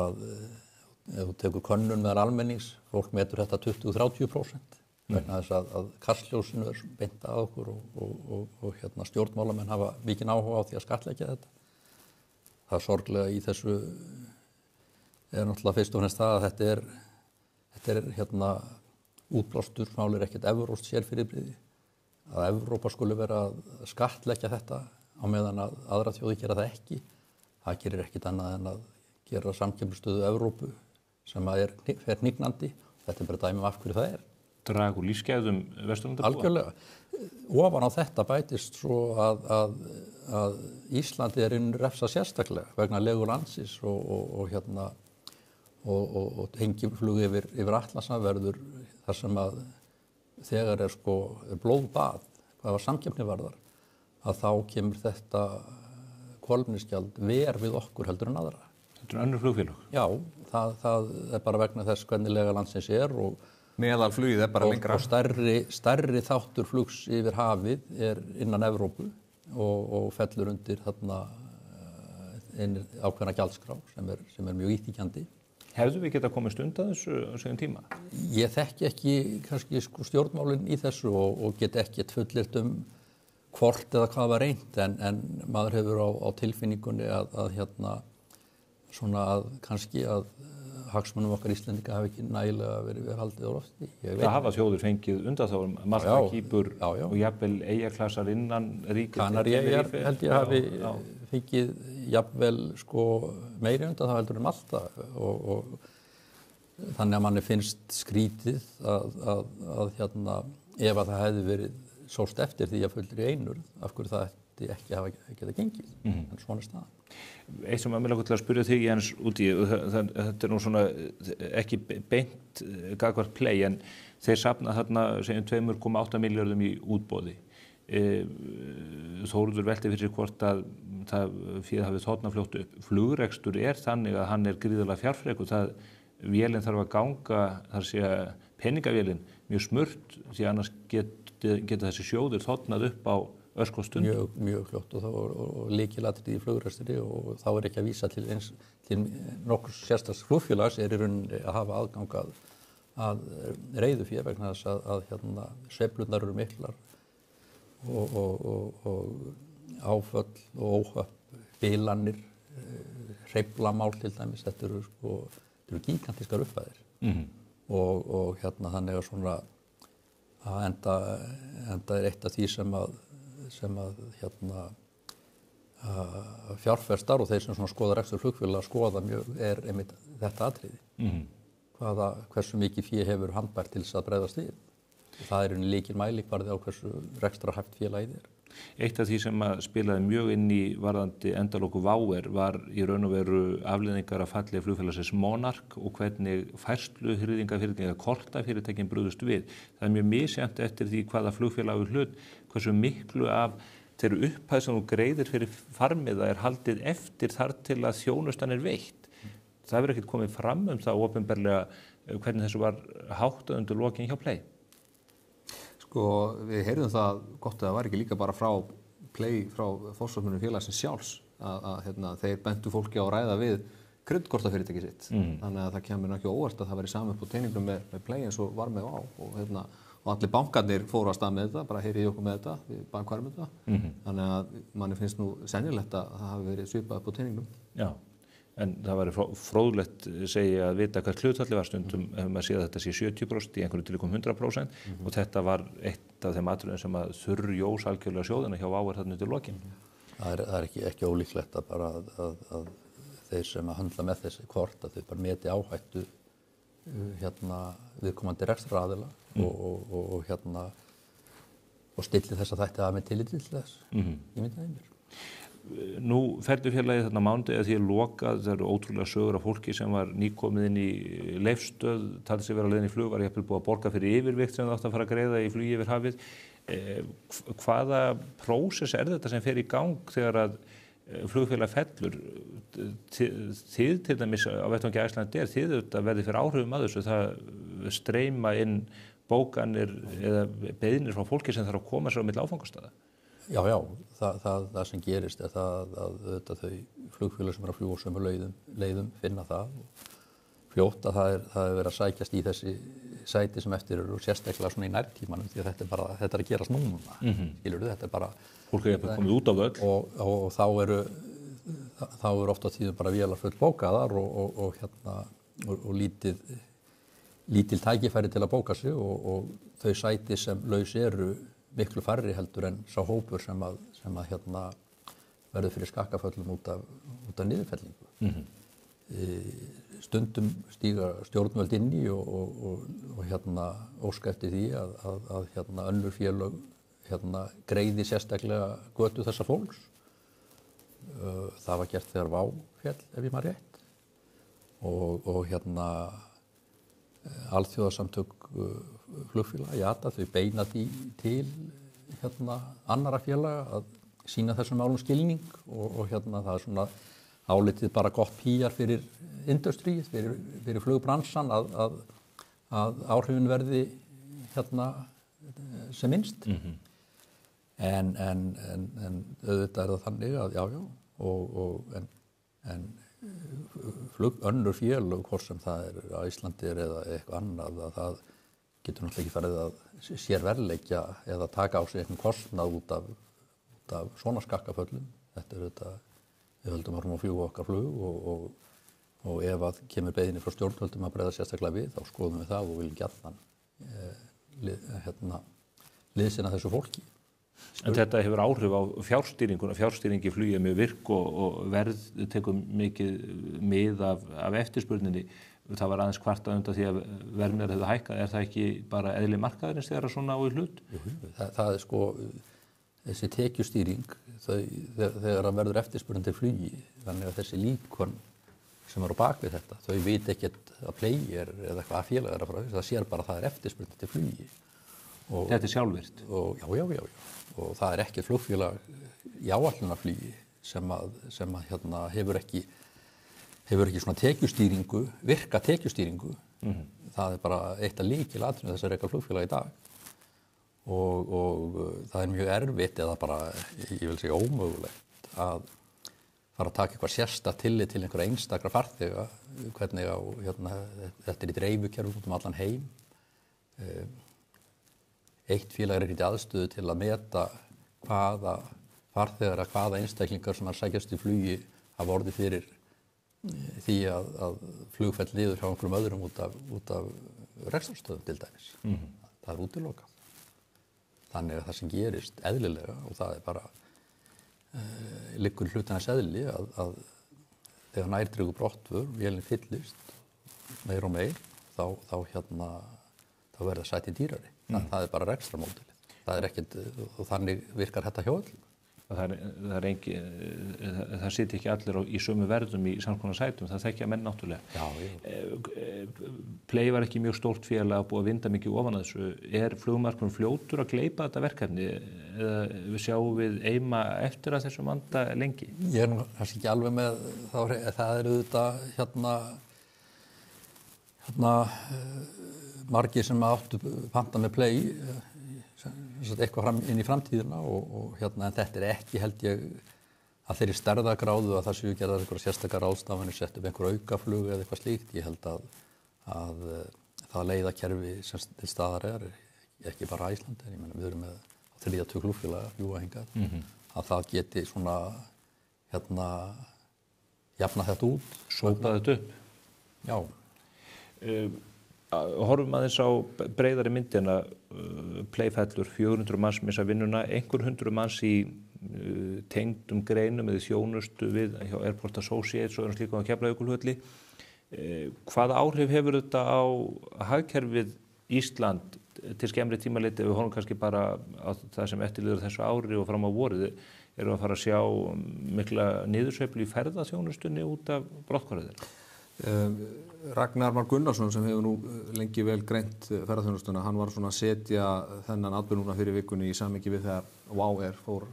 þú tekur könnun meðal almennings, fólk metur þetta 20-30%. Vegna þess að kastljósinu er beint að okkur og stjórnmálamenn hafa mikinn áhuga á því að skattleggja þetta. Það sorglega í þessu náttúrulega fyrst og fremst það að þetta er útblástur mál er ekkert evrópskt sérfyrirbrigði. Að Evrópa skuli vera að skattleggja þetta á meðan að aðra þjóðir gera það ekki. Það gerir ekkert annað en að gera samkeppnisstöðu Evrópu sem fer hnignandi. Þetta er bara dæmi af hverju það er. Draga úr lífsgæðum Vesturlandabúa? Algjörlega. Ofan á þetta bætist svo að Íslandi er refsað sérstaklega vegna legu landsins og tengiflug yfir Atlantshaf verður þar sem að þegar er blóðbað, hvað var samkeppni varðar, að þá kemur þetta kolefnisgjald verr við okkur heldur en aðra. Þetta er önnur flugfélög? Já, það er bara vegna þess hvernig lega landsins er og meðalflugið er bara lengra. Og stærri þáttur flugs yfir hafið er innan Evrópu og fellur undir þarna ákveðna gjaldskrá sem er mjög íþykjandi. Hefðu við getað komist undan þessu á síðan tíma? Ég þekki ekki kannski stjórnmálin í þessu og get ekki fullyrt hvort eða hvað var reynt en maður hefur á tilfinningunni að kannski að hagsmunum okkar Íslendinga hafi ekki nægilega verið haldið á lofti. Það hafa þjóðir fengið undanþágum, Malta, Kýpur og jafnvel eyjaklassar innan ríkis. Kanaríeyjar held ég hafi fengið jafnvel meiri undanþágu heldur en Malta og þannig að manni finnst skrítið að ef að það hefði verið sóst eftir því að fullri einurð, af hverju það ætti ekki að hafa getað gengið, en svona er staðan. Eitt sem mig langar til að spyrja þig Jens út í, þetta er nú svona ekki beint gagnvart Play, en þeir safna þarna segjum 2,8 milljörðum í útboði. Þórður velti fyrir hvort að það fyrir hafið þarna fljótt upp. Flugrekstur er þannig að hann er gríðarlega fjárfrekur, vélinn þarf að ganga, þar sé að peningavélinn mjög smurt, því annars geta þessi sjóðir þotnað upp á örskostund. Mjög fljótt og lykilatriði í flugrekstri og þá er ekki að vísa til nokkurs sérstaks flugfélags er í rauninni að hafa aðgang að reiðufé vegna þess að sveiflurnar eru miklar og áföll og óhöpp, bilanir, hreyflamál til dæmis, þetta eru gigantískar upphæðir og þannig að svona að enda er eitt af því sem að fjárfestar og þeir sem skoða rekstur flugfélaga skoða mjög er einmitt þetta atriði. Hversu mikið fé hefur handbært til þess að bregðast við. Það er lykilmælikvarði á hversu rekstrarhæft félagið er. Eitt af því sem spilaði mjög inn í varðandi endaloku WOW var í raun og veru afleiðingar af falli flugfélagsins Monarch og hvernig færsluhirðingafyrirtækin eða kortafyrirtækin brugðust við. Það er mjög misjafnt eftir því hvaða flugfélag við hlut, hversu miklu af þeirra upphæð sem þú greiðir fyrir farmiða er haldið eftir þar til að þjónustan er veitt. Það hefur ekkert komið fram það opinberlega hvernig þessu var háttað undir lokin hjá Play. Við heyrðum það gott að það var ekki líka bara frá Play, frá forsvarsmönnum félagsins sjálfs að þeir bentu fólki á að ræða við kreditkortafyrirtæki sitt. Þannig að það kemur ekki óvart að það væri sama upp á teiningnum með Play eins og var með WOW og allir bankarnir fóru að stað með þetta, bara heyrið okkur með þetta, við bankværum þetta. Þannig að manni finnst nú sennilegt að það hafi verið svipað upp á teiningnum. Já, en það væri fróðlegt segja að vita hvað hlutfallið var stundum ef maður séð að þetta sé 70% í einhverju tilvikum 100% og þetta var eitt af þeim atriðum sem að þurrjós algjörlega sjóðina hjá WOW þarna undir lokin. Það er ekki ólíklegt að bara að þeir sem að höndla með þessi kort að þau bara meti áhættu viðkomandi rekstraraðila og stilli þess að þætti að með tilliti til þess. Ég myndi það mér. Nú ferðu félagið þarna mánuði að því að lokað, það eru ótrúlega sögur af fólki sem var nýkomið inn í Leifsstöð, taldi sig vera á leiðinni í flug, var jafnvel búið að borga fyrir yfirvikt sem það átti að fara að greiða í flugi yfir hafið. Hvaða prósess þetta sem fer í gang þegar að flugfélag fellur? Þið til dæmis á vettvangi Icelandair, þið auðvitað verði fyrir áhrifum að þessu, það streyma inn bókanir eða beiðnir frá fólki sem þarf að koma sér á milli áfangastaða. Já, það sem gerist er það að þau flugfélög sem eru að fljúga sömu leiðum finna það fljótt að það er verið að sækjast í þessi sæti sem eftir eru sérstaklega svona í nærtímanum því að þetta er að gerast núna, skilurðu, þetta er bara... Fólk er komið út á völl. Og þá eru oft á tíðum bara vélar full bókaðar og lítil tækifæri til að bóka sig og þau sæti sem laus eru miklu færri heldur en sá hópur sem að verður fyrir skakkaföllum út af niðurfellingu. Stundum stíga stjórnvöld inn í og óska eftir því að önnur félög greiði sérstaklega götu þessa fólks. Það var gert þegar Vá féll, ef ég man rétt. Og alþjóðasamtök flugfélaga, IATA, þau beina því til annarra félaga að sýna þessum málum skilning og það er svona álitið bara gott PR fyrir industríið, fyrir flugbransan að áhrifin verði sem minnst. En auðvitað er það þannig að önnur félög, hvort sem það er Icelandair eða eitthvað annað, að það getur náttúrulega ekki farið að sérverðleggja eða taka á sig einhvern kostnað út af svona skakkaföllum. Þetta er auðvitað, við höldum að fljúga okkar flug og ef að kemur beiðni frá stjórnvöldum að bregða sérstaklega við, þá skoðum við það og viljum gjarnan liðsinna þessu fólki. En þetta hefur áhrif á fjárstýringuna. Fjárstýring í flugi er mjög virk og verð tekur mikið mið af eftirspurninni. Það var aðeins kvartað undan því að verðmiðar hefðu hækkað. Er það ekki bara eðli markaðarins þegar svona á í hlut? Það er sko þessi tekjustýring þegar það verður eftirspurnin til flugi. Þannig að þessi líkon sem eru á bakvið þetta, þau veit ekkert að Player eða eitthvað félag er að fara. Það sér bara að það er eftirspurnin til flugi. Þetta er sjálfvirkt? Já. Og það er ekkert flugfélag í áætlunarflugi sem hefur ekki svona tekjustýringu, virka tekjustýringu. Það er bara eitt af lykilatriðum þess að reka flugfélag í dag. Og það er mjög erfitt eða bara, ég vil segja ómögulegt að fara að taka eitthvað sérstakt tillit til einhverja einstakra farþega, hvernig þetta er í dreifukerfum út allan heim. Eitt félag er ekki í aðstöðu til að meta hvaða farþegar eða hvaða einstaklingar sem sækjast í flugi hafa orðið fyrir því að flugfell niður hjá einhverjum öðrum út af rekstrarstöðum til dæmis. Það er útilokað. Þannig að það sem gerist eðlilega, og það er bara liggur hlutarnins eðli að þegar nærdregu brottför, vélin fyllist meir og meir, þá verða sæti dýrari. Það er bara rekstramódelið. Það er ekkert, og þannig virkar þetta hjá öllum. Það sitja ekki allir í sömu verðum í samskonar sætum, það þekkja menn náttúrulega. Play var ekki mjög stórt félag að búa að vinda mikið ofan að þessu. Er flugmarkaðurinn fljótur að gleypa þetta verkefni eða við sjáum við eima eftir að þessum vanda lengi? Ég er nú kannski ekki alveg með það er auðvitað margir sem áttu panta með Play eitthvað fram inn í framtíðina en þetta er ekki, held ég, að þeirri stærðagráðu að það séu gerðar einhverja sérstakar ráðstafanir, sett upp einhver aukaflug eða eitthvað slíkt. Ég held að það leiðakerfi sem til staðar er ekki bara Íslandi, ég meina við erum með 32 flugfélaga fljúga hingað, að það geti svona jafna þetta út. Sópa þetta upp? Já. Horfum aðeins á breiðari myndina, Play fellur, 400 manns missa vinnuna, einhver 100 manns í tengdum greinum eða þjónustu við hjá Airport Associates og slíkum á Keflavíkurflugvelli. Hvaða áhrif hefur þetta á hagkerfið Ísland til skemmri tíma litið? Við horfum kannski bara á það sem eftirliður þessu ári og fram á vorið. Erum við að fara að sjá mikla niðursveiflu í ferðaþjónustunni út af brotthvarfi þeirra? Ragnar Már Gunnarsson sem hefur nú lengi vel greint ferðaþjónustuna, hann var svona að setja þennan atburð núna fyrir vikunni í samhengi við þegar WOW Air fór í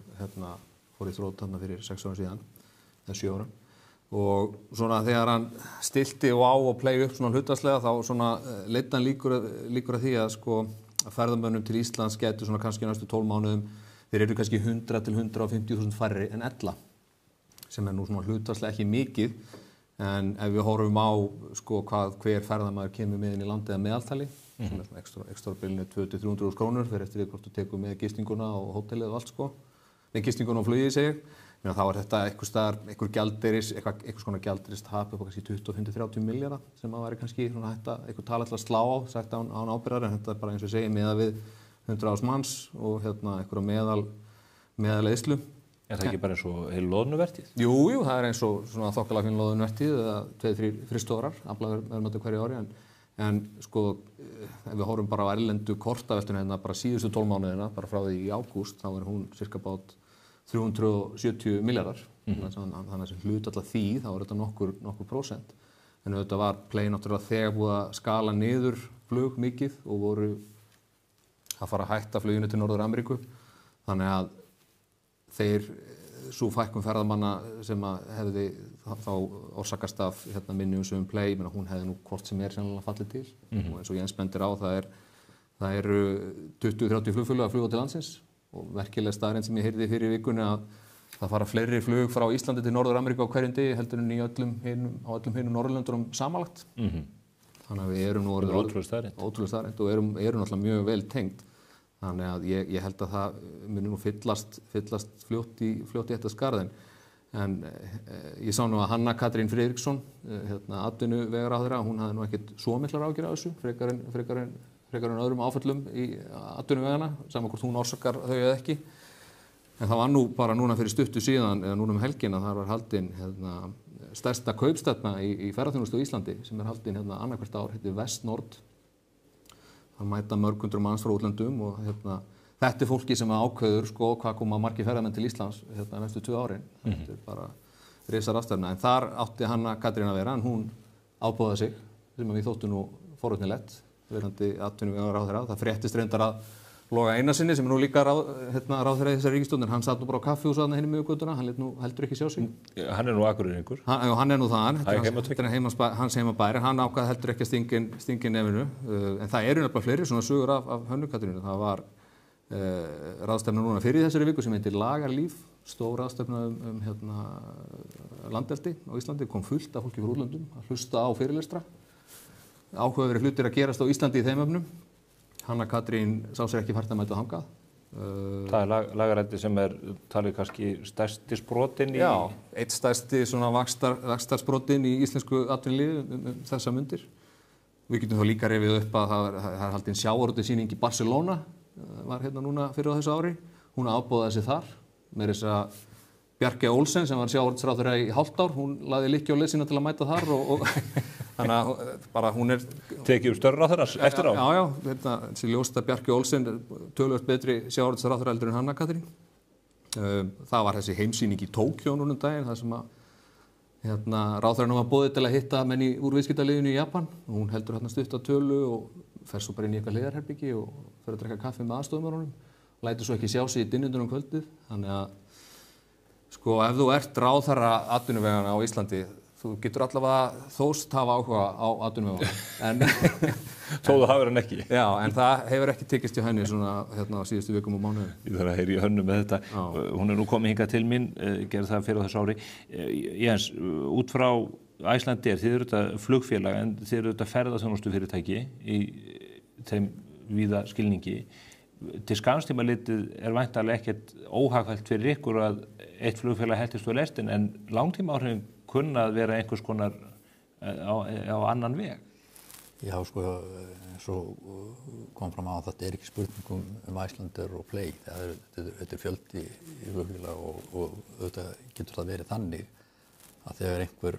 þrot þarna fyrir 6 árum síðan, eða 7 árum. Og svona þegar hann stilti WOW og Play upp svona hlutfallslega þá svona leiddi hann líkur að því að sko ferðamönnum til Íslands gætu svona kannski næstu 12 mánuðum, þeir eru kannski 100 til 150.000 færri en ella, sem nú svona hlutfallslega ekki mikið. En ef við horfum á sko hver ferðamaður kemur með inn í landið að meðaltali, sem er svona ekstra bilinu 200-300 krónur, fyrir eftir því hvort þú tekur með gistinguna og hótelið og allt sko. Nei, gistinguna og flugið segir. Þá er þetta einhvers konar gjaldeyris tap upp á kannski 25-30 milljarða sem að væri kannski svona hægt að einhver tala til að slá á, sagt án ábyrgðar, en þetta er bara eins og ég segi miðað við 100.000 manns og einhverja meðaleyðslu. Er það ekki bara eins og heil loðnuvertíð? Jú, það er eins og svona þokkalega finn loðnuvertíð eða 2-3 frystórar, aflaverðmæti hverju ári, en sko ef við horfum bara á erlendu kortaveltuna hérna bara síðustu 12 mánuðina, bara frá því í ágúst, þá er hún cirka bát 370 milljarðar. Þannig að sem hlut alltaf því, þá er þetta nokkur prósent. En auðvitað var Play náttúrulega þegar búið að skala niður flug mikið og voru að fara að hætta fluginu til Norður-Ameríku. Þannig að sú fækkun ferðamanna sem að hefði þá orsakast af minni umsvifum Play, hún hefði nú hvort sem sennilega fallið til. Og eins og Jens bendir á, það eru 20-30 flugfélög að fljúga til landsins og merkileg staðreynd sem ég heyrði fyrir vikunni að það fara fleiri flug frá Íslandi til Norður-Ameríku á hverjum degi heldur en á öllum hinum Norðurlöndunum samanlagt. Þannig að við erum nú ótrúlega staðreynd og erum náttúrulega mjög vel tengd. Þannig að ég held að það muni nú fyllast fljótt í þetta skarð. En ég sá nú að Hanna Katrín Friðriksson, atvinnuvegaráðherra, hún hafði nú ekkert svo miklar áhyggjur af þessu, frekar en öðrum áföllum í atvinnuvegana, saman hvort hún orsakar þau eða ekki. En það var nú bara núna fyrir stuttu síðan, eða núna helgina, þar var haldin stærsta kaupstefna í ferðaþjónustu á Íslandi, sem er haldin annað hvert ár, heitir Vestnord. Það mæta mörg hundruð manns frá útlöndum og þetta er fólki sem ákveður sko hvað koma margir ferðamenn til Íslands næstu 2 árin. Þetta er bara risarafstefna. En þar átti Hanna Katrín að vera, en hún ábóðaði sig, sem við þóttu nú forvitnilegt, verandi atvinnuvegaráðherra. Það fréttist reyndar að Loga Einarssyni, sem er nú líka ráðherra í þessari ríkisstjórn, hann satt nú bara á kaffihúsi þarna hinum miðvikudagana, hann lét nú heldur ekki sjá sig. Hann er nú Akureyringur. Hann er nú þaðan, þetta er hans heimabær, hann ákvað heldur ekki að stinga nefinu. En það eru nefnilega fleiri svona sögur af Hönnu Katrínu. Það var ráðstefna núna fyrir þessari viku sem heitir Lagarlíf, stór ráðstefna landeldi á Íslandi, kom fullt af fólki frá útlöndum að hlusta á fyrirlestra. Áhugaverðir hlutir að gerast á Íslandi í þeim efnum. Hanna Katrín sá sér ekki fært að mæta þangað. Það er lagarætti sem er talið kannski stærsti sprotinn í... Já, eitt stærsti svona vaxtarsprotinn í íslensku atvinnulífi þessa mundir. Við getum þá líka rifið upp að það er haldin sjávarútvegssýning í Barcelona, var núna fyrir á þessu ári. Hún ábóðaði sig þar, með þess að Bjarkey Olsen sem var sjávarútvegsráðherra í hálft ár, hún lagði lykkju á leið sína til að mæta þar og þannig að bara hún er... Tekið upp störra ráðherra eftir á? Já, þessi ljóst að Bjarkey Olsen töluvert betri sjávarútvegsráðherra heldur en Hanna Katrín. Það var þessi heimsýning í Tókjó núna daginn, þar sem að ráðherranum var boðið til að hitta menn úr viðskiptaliðinu í Japan. Hún heldur stutta tölu og fer svo bara inn í eitthvað hliðarherbergi og fer að drekka kaffi með aðstofumörunum. Lætur svo ekki sjá sig í dynjundunum kvöldið. Þannig að sko ef þú ert ráðherra atvinnuvegana á Íslandi, þú getur allavega þóst hafa áhuga á atvinnuvegana. Þó þú hafir hann ekki. Já, en það hefur ekki tekist hjá henni svona á síðustu vikum og mánuðum. Ég þarf að heyra í Hönnu með þetta. Hún er nú komið hingað til mín, gerði það fyrir þessu ári. Jens, út frá Icelandair, þið eru þetta flugfélag en þið eru þetta ferðaþjónustufyrirtæki í þeim víða skilningi. Til skamstíma litið er væntanlega ekkert óhagfælt fyrir ykkur að eitt flugfélag heltist á lestin en langtíma áhrifin kunna að vera einhvers konar á annan veg. Já, sko, svo kom fram að þetta ekki spurning Icelandair og Play. Þetta fjöldi í flugfélag og auðvitað getur það verið þannig að þegar einhver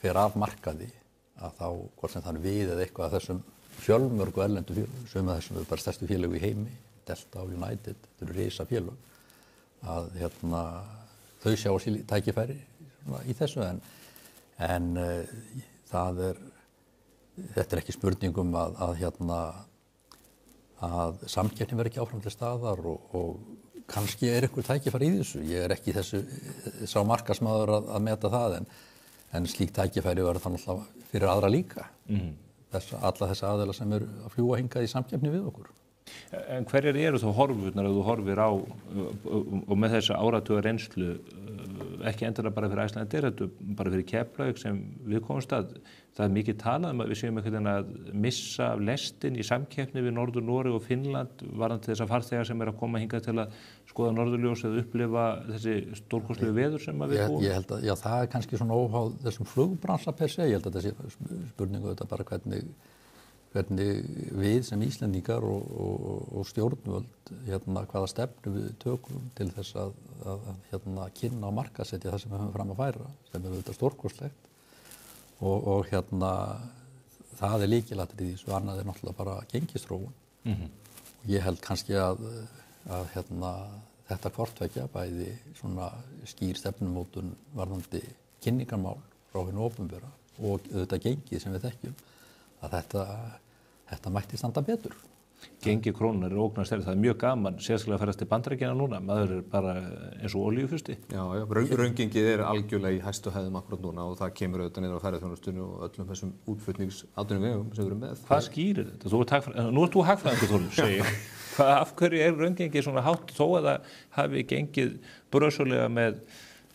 fer af markaði að þá, hvort sem það við eða eitthvað af þessum fjölmörgu erlendu félög, sem að þessum bara stærstu félög í heimi, Delta og United, þetta eru risa félög, að þau sjá sér tækifæri í þessu en þetta ekki spurning að samkeppni verði ekki áfram til staðar og kannski einhver tækifæri í þessu. Ég ekki sá markaðsmaður að meta það en slík tækifæri verður þannig alltaf fyrir aðra líka. Alla þessa aðeila sem eru að fljúga hingað í samkeppni við okkur. En hverjar eru þá horfurnar ef þú horfir á og með þessa áratuga reynslu ekki endilega bara fyrir Icelandair, þetta bara fyrir Keflavík sem við komumst að það mikið talað að við séum einhvern veginn að missa af lestin í samkeppni við Norður-Noreg og Finnland varðandi þessa farþegar sem að koma hingað til að skoða norðurljós eða upplifa þessi stórkostlegu veður sem að við búum. Ég held að það kannski svona óháð þessum flugbransa per se, ég held að þetta sé spurningu þetta bara hvernig við sem Íslendingar og stjórnvöld hvaða stefnu við tökum til þess að kynna og markaðssetja það sem við höfum fram að færa, sem þetta stórkostlegt og það lykilatriði í þessu, annað náttúrulega bara gengisþróun. Og ég held kannski að þetta hvorttveggja bæði svona skýr stefnumótun varðandi kynningarmál frá hinu opinbera og þetta gengið sem við þekkjum að þetta mætti standa betur. Gengi krónunar ógnarstærri, það mjög gaman, sérstaklega að ferast til Bandaríkjanna núna, maður bara eins og olíufusti. Já, raungengið algjörlega í hæstu hæðum akkurat núna og það kemur auðvitað niður á ferðaþjónustunni og öllum þessum útflutningsatvinnuvegum sem við erum með. Hvað skýrir þetta? Nú ert þú hagfræðingur, Þórður, segi ég. Af hverju raungengið svona hátt þó að það hafi gengið brösulega með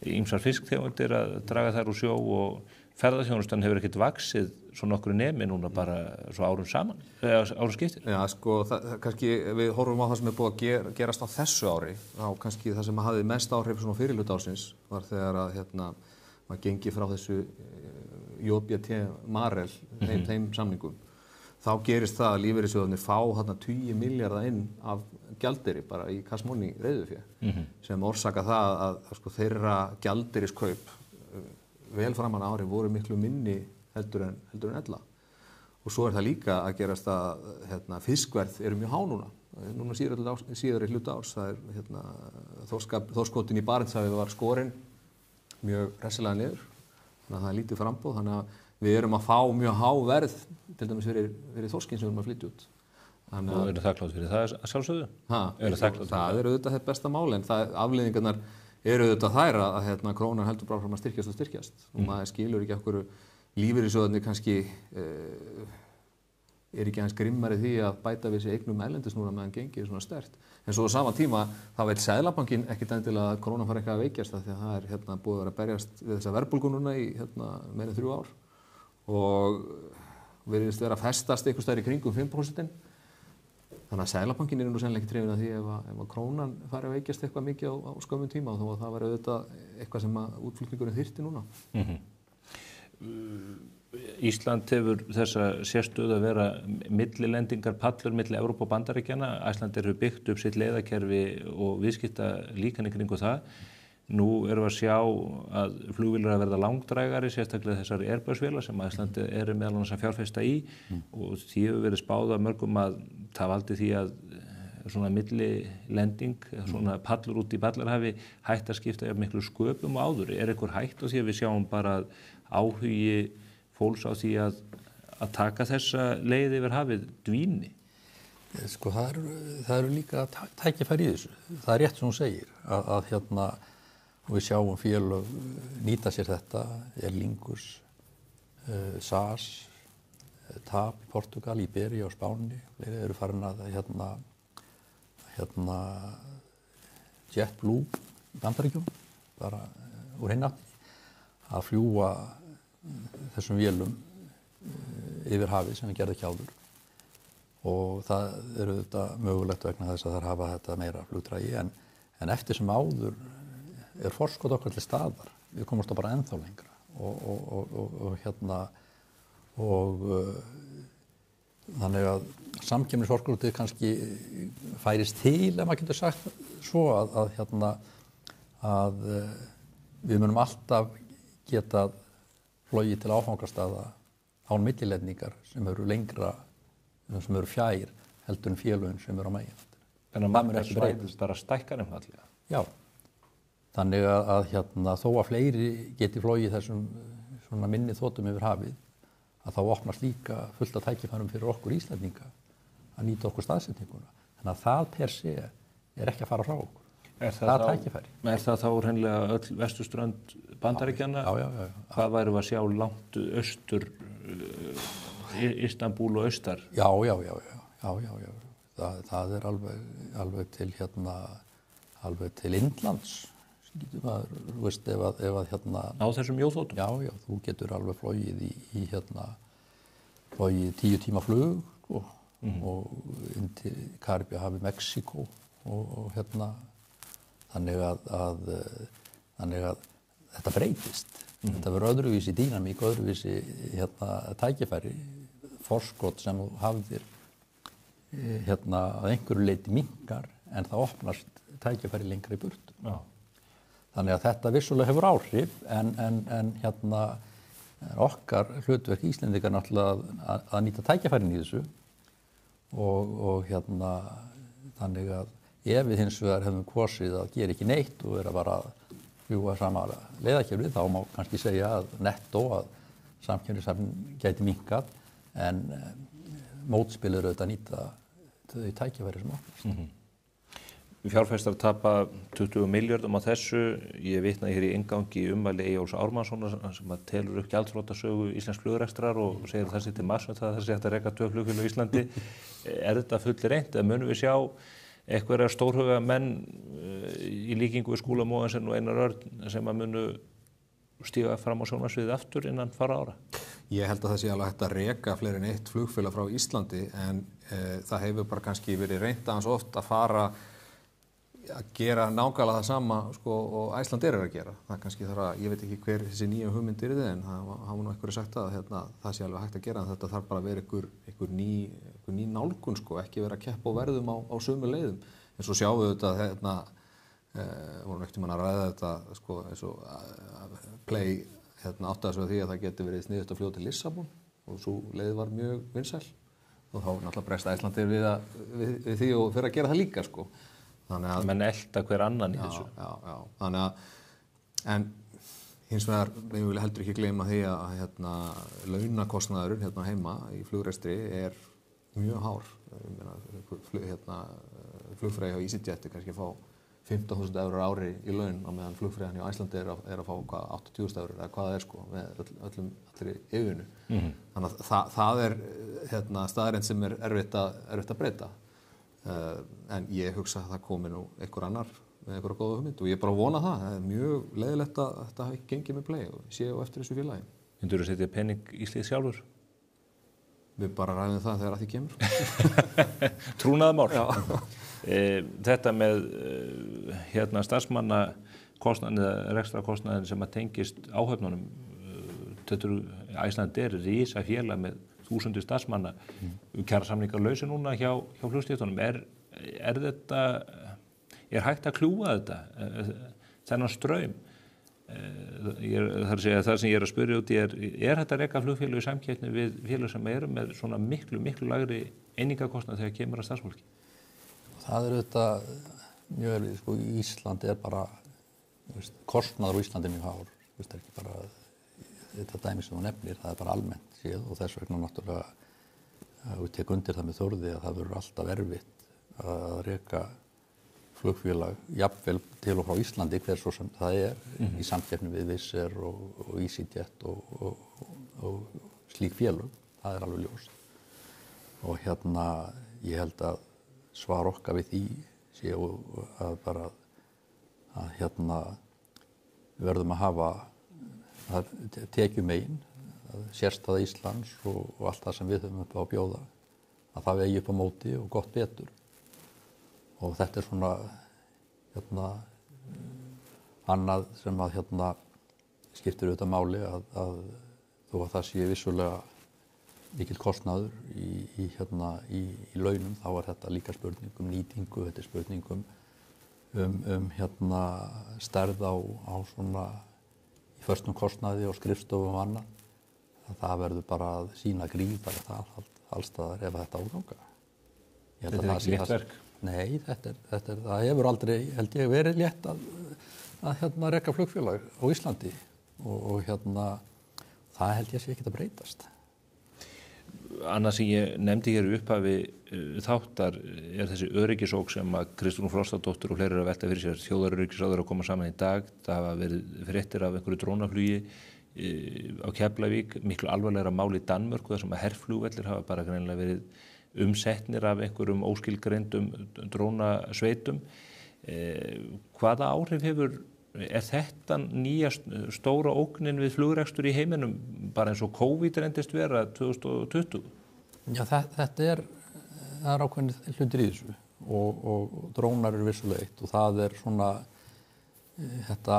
ýmsar fisktegundir að draga þær úr sjó og ferðaþjónustan hefur ekkert vaxið svona okkur nemi núna bara svo árum saman, árum skiptir? Já, sko, kannski við horfum á það sem búið að gerast á þessu ári, þá kannski það sem hafði mest áhrif svona fyrir hluta ársins var þegar að maður gengi frá þessu JBT Marel, þeim samningum. Þá gerist það að lífeyrissjóðarnir fá 20 milljarða inn af gjaldeyri bara í Kasmóni reiðufé, sem orsaka það að sko, þeirra gjaldeyrискaup vel framan ári voru miklu minni heldur en ella. Og svo það líka að gerast að fiskverð eru mjög há núna. Núna síðar í hluta árs, það þorskvótinn í Barentshafi var skorinn mjög hressilega niður, þannig að það lítið framboð, þannig að við erum að fá mjög há verð, til dæmis fyrir þorskinn sem við erum að flytja út. Og eru þakklátt fyrir það að sjálfsögðu? Það er auðvitað þetta besta mál, en afleiðingarnar eru auðvitað þær að krónan heldur bara fram að styrkjast og maður skilur ekki af hverju lífeyrissjóðarnir kannski ekki aðeins grimmari því að bæta við sig eignum erlendis núna meðan gengið svona sterkt. En svo á sama tíma þá veit Seðlabankinn ekkert endilega að krónan fari eitthvað að veikjast af því að það er búið að vera að berjast við þessa verðbólgu núna í meira en 3 ár og virðist vera að festast einhvers staðar í kringum 5%. Þannig að Seðlabankinn nú sennilega ekki hrifinn af því ef að krónan fari að veikjast eitthvað mikið á skömmum tíma og þó að það væri auðvitað eitthvað sem að útflutningurinn þyrfti núna. Ísland hefur þessa sérstöðu að vera millilendingar pallur milli Evrópu og Bandaríkjanna. Icelandair hefur byggt upp sitt leiðakerfi og viðskipta líkan í kringu það. Nú erum við að sjá að flugvélar að verða langdrægari, sérstaklega þessar Airbus-vélar sem Icelandair eru meðal annars að fjárfesta í og því hefur verið spáð af mörgum að það valdi því að svona millilending, svona pallur út í ballarhafi hætt að skipta miklu sköpum og áður. Er einhver hætt á því að við sjáum bara áhugi fólks á því að taka þessa leið yfir hafið dvíni? Sko það eru líka tækifæri í þessu. Það er rétt sem hún segir að og við sjáum félög nýta sér þetta, Lingus, SAS, TAP í Portugal, Iberia og Spáni, þeir eru farin að JetBlue í Bandaríkjum, bara úr hináttinni, að fljúga þessum vélum yfir hafið sem við gerðum ekki áður. Og það eru þetta mögulegt vegna þess að þær hafa þetta meira flugdrægi, en eftir sem áður er forskot okkar til staðar. Við komumst bara ennþá lengra og þannig að samkeppnisorkuverðið kannski færist til, ef maður getur sagt svo, að við munum alltaf geta flogið til áfangastaða án milliletningar sem eru lengra, sem eru fjær heldur en félögin sem eru á megin. Þannig að maður ekki breytist bara stækkar einfallega. Já, þannig að þó að fleiri geti flogið þessum svona minni þotum yfir hafið, að þá opnast líka fullt af tækifærum fyrir okkur Íslendinga að nýta okkur staðsetninguna. Þannig að það per se ekki að fara frá okkur. Það tækifæri. Er það þá hreinlega öll vesturströnd Bandaríkjanna? Já. Hvað værum við að sjá langt austur, Istanbúl og austar? Já. Það er alveg til alveg til Indlands. Þú veist, ef á þessum jóþotum? Já, þú getur alveg flogið í flogið 10 tíma flug og inn til Karíbahafi, Mexíkó og þannig að þetta breytist. Þetta verður öðruvísi dýnamík, öðruvísi tækifæri, forskot sem þú hafðir að einhverju leyti minnkar en það opnast tækifæri lengra í burtu. Já. Þannig að þetta vissulega hefur áhrif en okkar hlutverk Íslendingar náttúrulega að nýta tækifærin í þessu og þannig að ef við hins vegar hefum kosið að gera ekki neitt og vera bara að fljúga sama leiðakerfið, þá má kannski segja að nettó að samkeppnishæfnin gæti minnkað en mótspil eru auðvitað að nýta þau tækifæri sem opnast. Fjárfestar tapa 20 milljörðum á þessu. Ég vitnaði hér í inngangi ummæli Eyjólfs Ármannssonar sem að telur upp gjaldþrotasögu íslensks flugrekstrar og segir að það sé til marks um það sé hægt að reka 2 flugfélög á Íslandi. Þetta fullreynt eða munum við sjá einhverja stórhuga menn í líkingu við Skúla Mogensen og Einar Örn sem að munu stíga fram á sjónarsviðið aftur innan fárra ára? Ég held að það sé alveg hægt að reka fleiri en eitt flugfélag frá Íslandi en það hefur bara kannski verið reynt aðeins oft að fara að gera nákvæmlega það sama og Icelandair að gera. Það kannski þarf að, ég veit ekki hver þessi nýja hugmynd er en það hafa nú einhverju sagt að það sé alveg hægt að gera en þetta þarf bara að vera einhver ný nálgun ekki vera að keppa á verðum á sömu leiðum. En svo sjáum við þetta vorum ekkert að ræða þetta eins og Play áttaði sig á því að það geti verið sniðugt að fljóta til Lissabon og svo leið var mjög vinsæl og þá náttúrulega bresta Icelandair við því og fyrir að gera það líka Þannig að menn elta hver annan í þessu. Já. Þannig að, en hins vegar, við viljum heldur ekki gleyma því að launakostnaðurinn heima í flugrekstri er mjög hár. Flugfreyja á EasyJet kannski að fá 15.000 € ári í laun á meðan flugfreyjan hjá Icelandair er að fá 80.000 € eða hvað það er með allri yfirvinnu. Þannig að það er staðreynd sem er erfitt að breyta. En ég hugsa að það komi nú einhver annar með einhverja góða hugmynd og ég bara vona það er mjög leiðilegt að þetta hafi ekki gengið með Play og sé á eftir þessu félagi. Myndirðu setja pening í slíkt sjálfur? Við bara ræðum það þegar að því kemur. Trúnaðarmál. Þetta með starfsmannakostnaðinn eða rekstrakostnaðinn sem að tengist áhöfnunum, Icelandair er risa félag með 1000 starfsmanna, kjarasamningar lausi núna hjá flugstéttunum. Er hægt að kljúfa þetta, þennan straum? Það sem ég er að spyrja út í er hægt að reka flugfélög í samkeppni við félög sem eru með svona miklu lagri einingakostnað þegar kemur að starfsfólki? Það er auðvitað mjög erfið, Ísland er bara, kostnaður á Íslandi mjög hár, það er ekki bara þetta dæmi sem þú nefnir, það er bara almennt séð og þess vegna náttúrulega við tek undir það með Þórði að það verður alltaf erfitt að reka flugfélag jafnvel til og frá Íslandi hver svo sem það er í samkeppni við Wizz Air og EasyJet og slík félög, það er alveg ljóst. Og ég held að svar okkar við því sé að bara að við verðum að hafa tekjumegin, sérstæða Íslands og allt það sem við höfum upp á að bjóða, að það vegi upp á móti og gott betur. Og þetta er svona annað sem að skiptir auðvitað máli að þó að það sé vissulega mikill kostnaður í launum, þá er þetta líka spurning nýtingu, þetta spurning stærð á svona í föstum kostnaði og skrifstofum og annað. Það verður bara að sýna gríðarlegt aðhald allstaðar ef þetta áganga. Þetta er ekki létt verk? Nei, það hefur aldrei, held ég, verið létt að reka flugfélag á Íslandi og það held ég sé ekki að breytast. Annað sem ég nefndi hér upphafi þáttar er þessi öryggisók sem að Kristrún Frostadóttir og fleiri eru að velta fyrir sér. Þjóðaröryggisráður að koma saman í dag. Það hafa verið fréttir af einhverju drónaflugi á Keflavík, miklu alvarlegra mál í Danmörku þar sem að herflugvellir hafa bara greinilega verið umsetnir af einhverjum óskilgreindum drónasveitum. Hvaða áhrif er þetta nýja stóra ógnin við flugrekstur í heiminum, bara eins og COVID reyndist vera 2020? Já, þetta er ákveðin hlutir í þessu og drónar eru vissulega eitt og það er svona þetta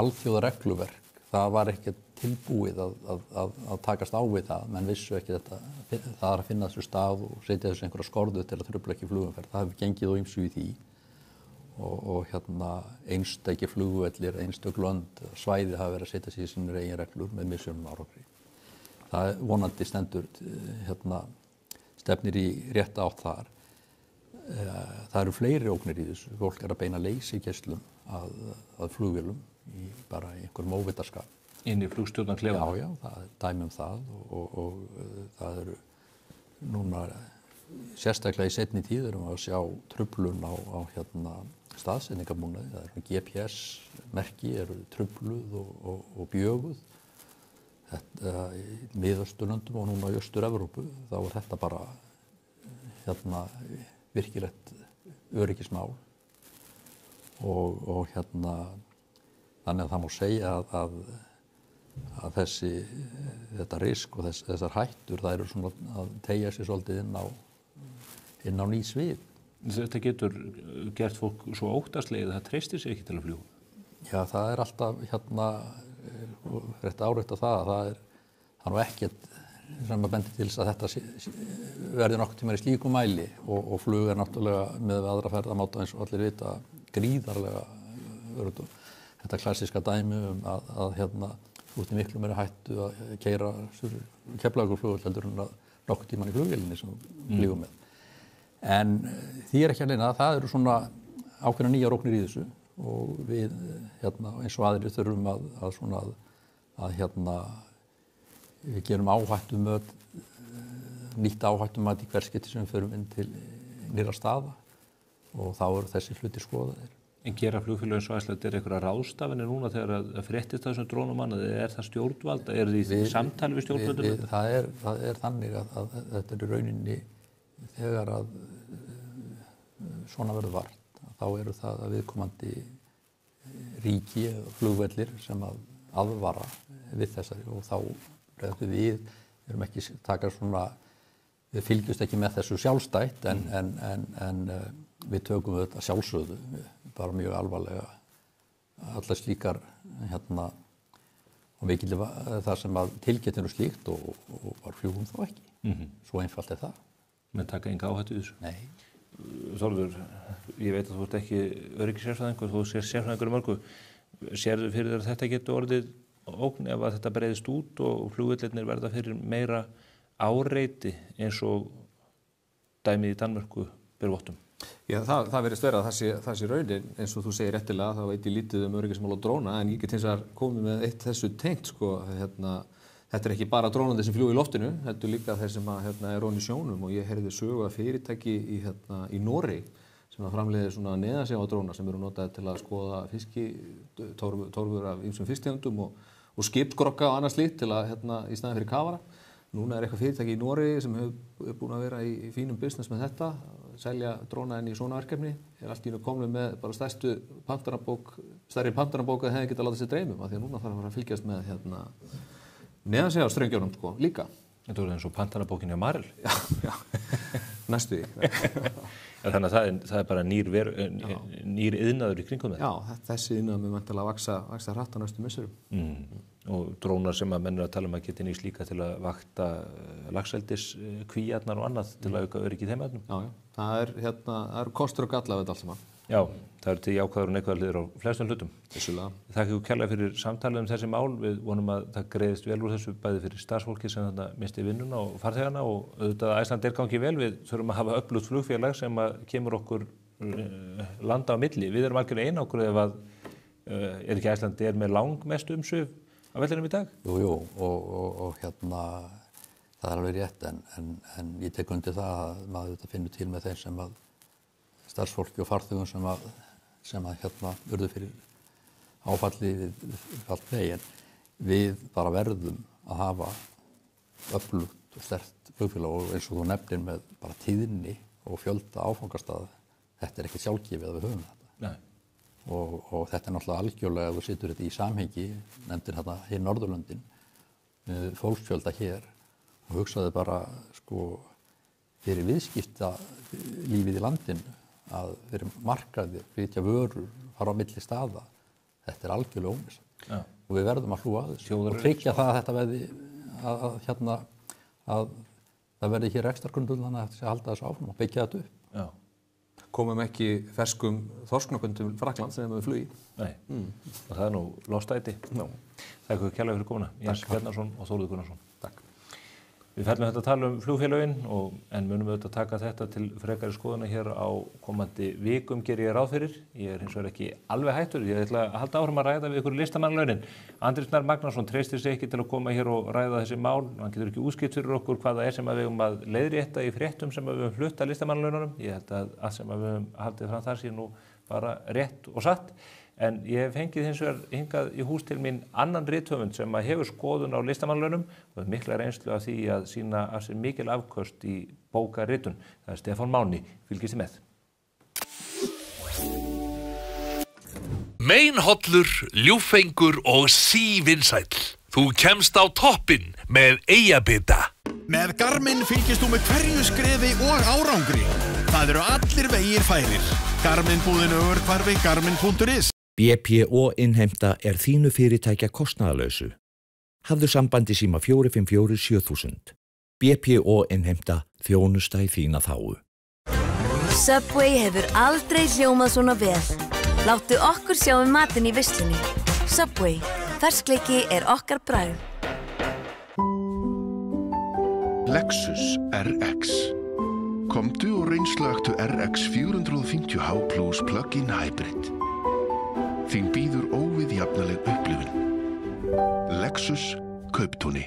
alþjóðaregluverk. Það var ekki tilbúið að takast á við það, menn vissu ekki þetta. Það er að finna þessu stað og setja þessu einhverja skorðu til að trufla ekki flugumferð. Það hefur gengið á ýmsu í því. Og einstakir flugvellir, einstök lönd, svæði hafa verið að setja sig í sínir eigin reglur með misjöfnum árangri. Það vonandi stefnir í rétta átt þar. Það eru fleiri ógnir í þessu. Fólk er að beina leysigeislum að flugvélum bara í einhverjum óvitaskap. Inn í flugstjórnarklefa? Já, það er dæmi það og það eru núna sérstaklega í seinni tíð erum við að sjá truflun á staðsetningarbúnaði. Það eru GPS-merki eru trufluð og bjöguð. Í Miðausturlöndum og núna í Austur-Evrópu þá er þetta bara virkilegt öryggismál og þannig að það má segja að þetta risk og þessar hættur það eru svona að teygja sig svolítið inn á ný svið. Þetta getur gert fólk svo óttaslegið að það treystir sig ekki til að fljúga? Já, það er alltaf rétt áreitt á það er nú ekkert sem að bendi til þess að þetta verði nokkuð tímar í slíkum mæli og flug er náttúrulega með aðra ferðamáta eins og allir vita gríðarlega öruggt. Þetta klassíska dæmi að þú ert í miklu meiri hættu að keyra Keflavíkurflugvöll heldur en að nokkuð tíman í flugvélinni sem flýgum með. En því er ekki að leina að það eru svona ákveðna nýjar ógnir í þessu og við eins og aðrir þurfum við gerum áhættumat, nýtt áhættumat í hvert skipti sem við förum inn til nýrra staða og þá eru þessi hlutir skoðaðir. En gera flugfélögin svo Icelandair einhverja ráðstafanir núna þegar að fréttist þessum drónum eða er það stjórnvald? Er því samtali við stjórnvöldum? Það er þannig að þetta er í rauninni þegar að svona verður vart. Þá eru það að viðkomandi ríki, flugvellir sem að aðvara við þessari og þá við erum ekki taka svona, við fylgjumst ekki með þessu sjálfstætt en við tökum þetta sjálfsögðu bara mjög alvarlega allar slíkar og mikil það sem að tilgetinu slíkt og var fljúgum þá ekki. Svo einfalt er það. Menn taka enga áhættu í þessu? Nei. Þórður, ég veit að þú ert ekki öryggissérfræðingur, þú sér sérfræðingur í mörgu. Sérðu fyrir þér að þetta getur orðið ógn ef að þetta breiðist út og flugvellirnir verða fyrir meira áreiti eins og dæmið í Danmörku ber vottum? Já, það verðist vera að það sé raunin eins og þú segir réttilega, þá veit ég lítið öryggismál og dróna en ég get hins vegar komið með eitt þessu tengt þetta er ekki bara drónandi sem fljúga í loftinu, þetta er líka þeir sem er ofan í sjónum og ég heyrði sögu af fyrirtæki í Noregi sem að framleiðir svona neðansjávardróna sem eru notaðir til að skoða torfur af ýmsum fisktegundum og skipskrokka og annað slíkt til að í staðinn fyrir kafara. Núna er eitthvað fyrirtæki í Noregi sem hefur búin að vera í fínum business með þetta, selja dróna inn í svona verkefni, er allt í einu komið með bara stærri pantanabók að hefði getað látið sér dreymum af því að núna þarf að fara að fylgjast með neðansjávarstrengjónum líka. Þetta voru eins og pantanabókin hjá Marel. Já, næstu því. Þannig að það er bara nýr iðnaður í kringum þetta? Já, þessi iðnaður mun væntanlega vaxa hratt á næstu misserum. og drónar sem að menn að tala að geta nýst líka til að vakta laxeldis, kvíarnar og annað til að auka öryggi í þeim efnum. Já, það er kostur og galla við þetta allt saman. Já, það eru til jákvæðar og neikvæðar hliðar á flestum hlutum. Vissulega. Þakka ykkur kærlega fyrir samtalið þessi mál. Við vonum að það greiðist vel úr þessu bæði fyrir starfsfólki sem þarna misti vinnuna og farþegana og auðvitað að Icelandair gangi vel. Við þurfum að hafa öflugt flugfélag sem að kemur okkur landa á milli. Við erum algjörlega einangruð ef að er ekki Icelandair með langmest umsvif á vellinum í dag? Jú, og það er alveg rétt en ég tek undir það að maður þetta finnur til með þeir sem að starfsfólki og farþegum sem að urðu fyrir áfalli við fallvegi en við bara verðum að hafa öflugt og sterkt flugfélag og eins og þú nefnir með bara tíðni og fjölda áfangastaða, þetta er ekki sjálfgefið að við höfum þetta. Nei. Og þetta er náttúrulega algjörlega ef þú situr þetta í samhengi, nefndir hérna hér Norðurlöndin, fólksfjölda hér og hugsaði bara fyrir viðskipta lífið í landinu að vera markaðir, flytja vörur, fara á milli staða. Þetta er algjörlega ómissandi. Ja. Og við verðum að hlúa að þessu og tryggja það að þetta verði að það verði hér rekstrargrundvöll þannig að þetta sé að halda þessu áfram og byggja þetta upp. Já. Komum ekki ferskum þorsknökkundum Frakklands sem við flugi. Nei, og það er nú lostæti. Það er kærlega fyrir komuna. Jens Bjarnason og Þórður Gunnarsson. Takk. Við fællum þetta að tala flugfélögin en munum auðvitað taka þetta til frekari skoðuna hér á komandi vikum gerir ég ráð fyrir. Ég hins vegar ekki alveg hættur. Ég ætla að halda áfram að ræða við ykkur listamannalaunin. Andri Snær Magnason treystir sig ekki til að koma hér og ræða þessi mál. Hann getur ekki útskýrt fyrir okkur hvað það er sem við höfum að leiðrétta í fréttum sem við höfum flutt að listamannalaununum. Ég held að allt sem við höfum haldið fram þar sé nú bara rétt og satt. En ég hef fengið hins vegar hingað í hús til mín annan rithöfund sem hefur skoðun á listamannalaunum og mikla reynslu af því að sýna af sér mikil afköst í bókaritun. Það er Stefán Máni, fylgist þið með. Meinhollur, ljúffengur og sívinsæll. Þú kemst á toppinn með Eyjabita. Með Garmin fylgist þú með hverju skrefi og árangri. Það eru allir vegir færir. Garmin búðin Ögurhvarfi, garmin.is. BPO-innheimta er þínu fyrirtækja kostnaðarlausu. Hafðu sambandi síma 454 7000. BPO-innheimta þjónusta í þína þágu. Subway hefur aldrei hljómað svona vel. Láttu okkur sjá matinn í veislunni. Subway, ferskleiki er okkar bragð. Lexus RX. Komdu og reynslagtu RX 450h Plus Plug-in Hybrid. Þín býður óviðjafnaleg upplifun. Lexus Kauptúni.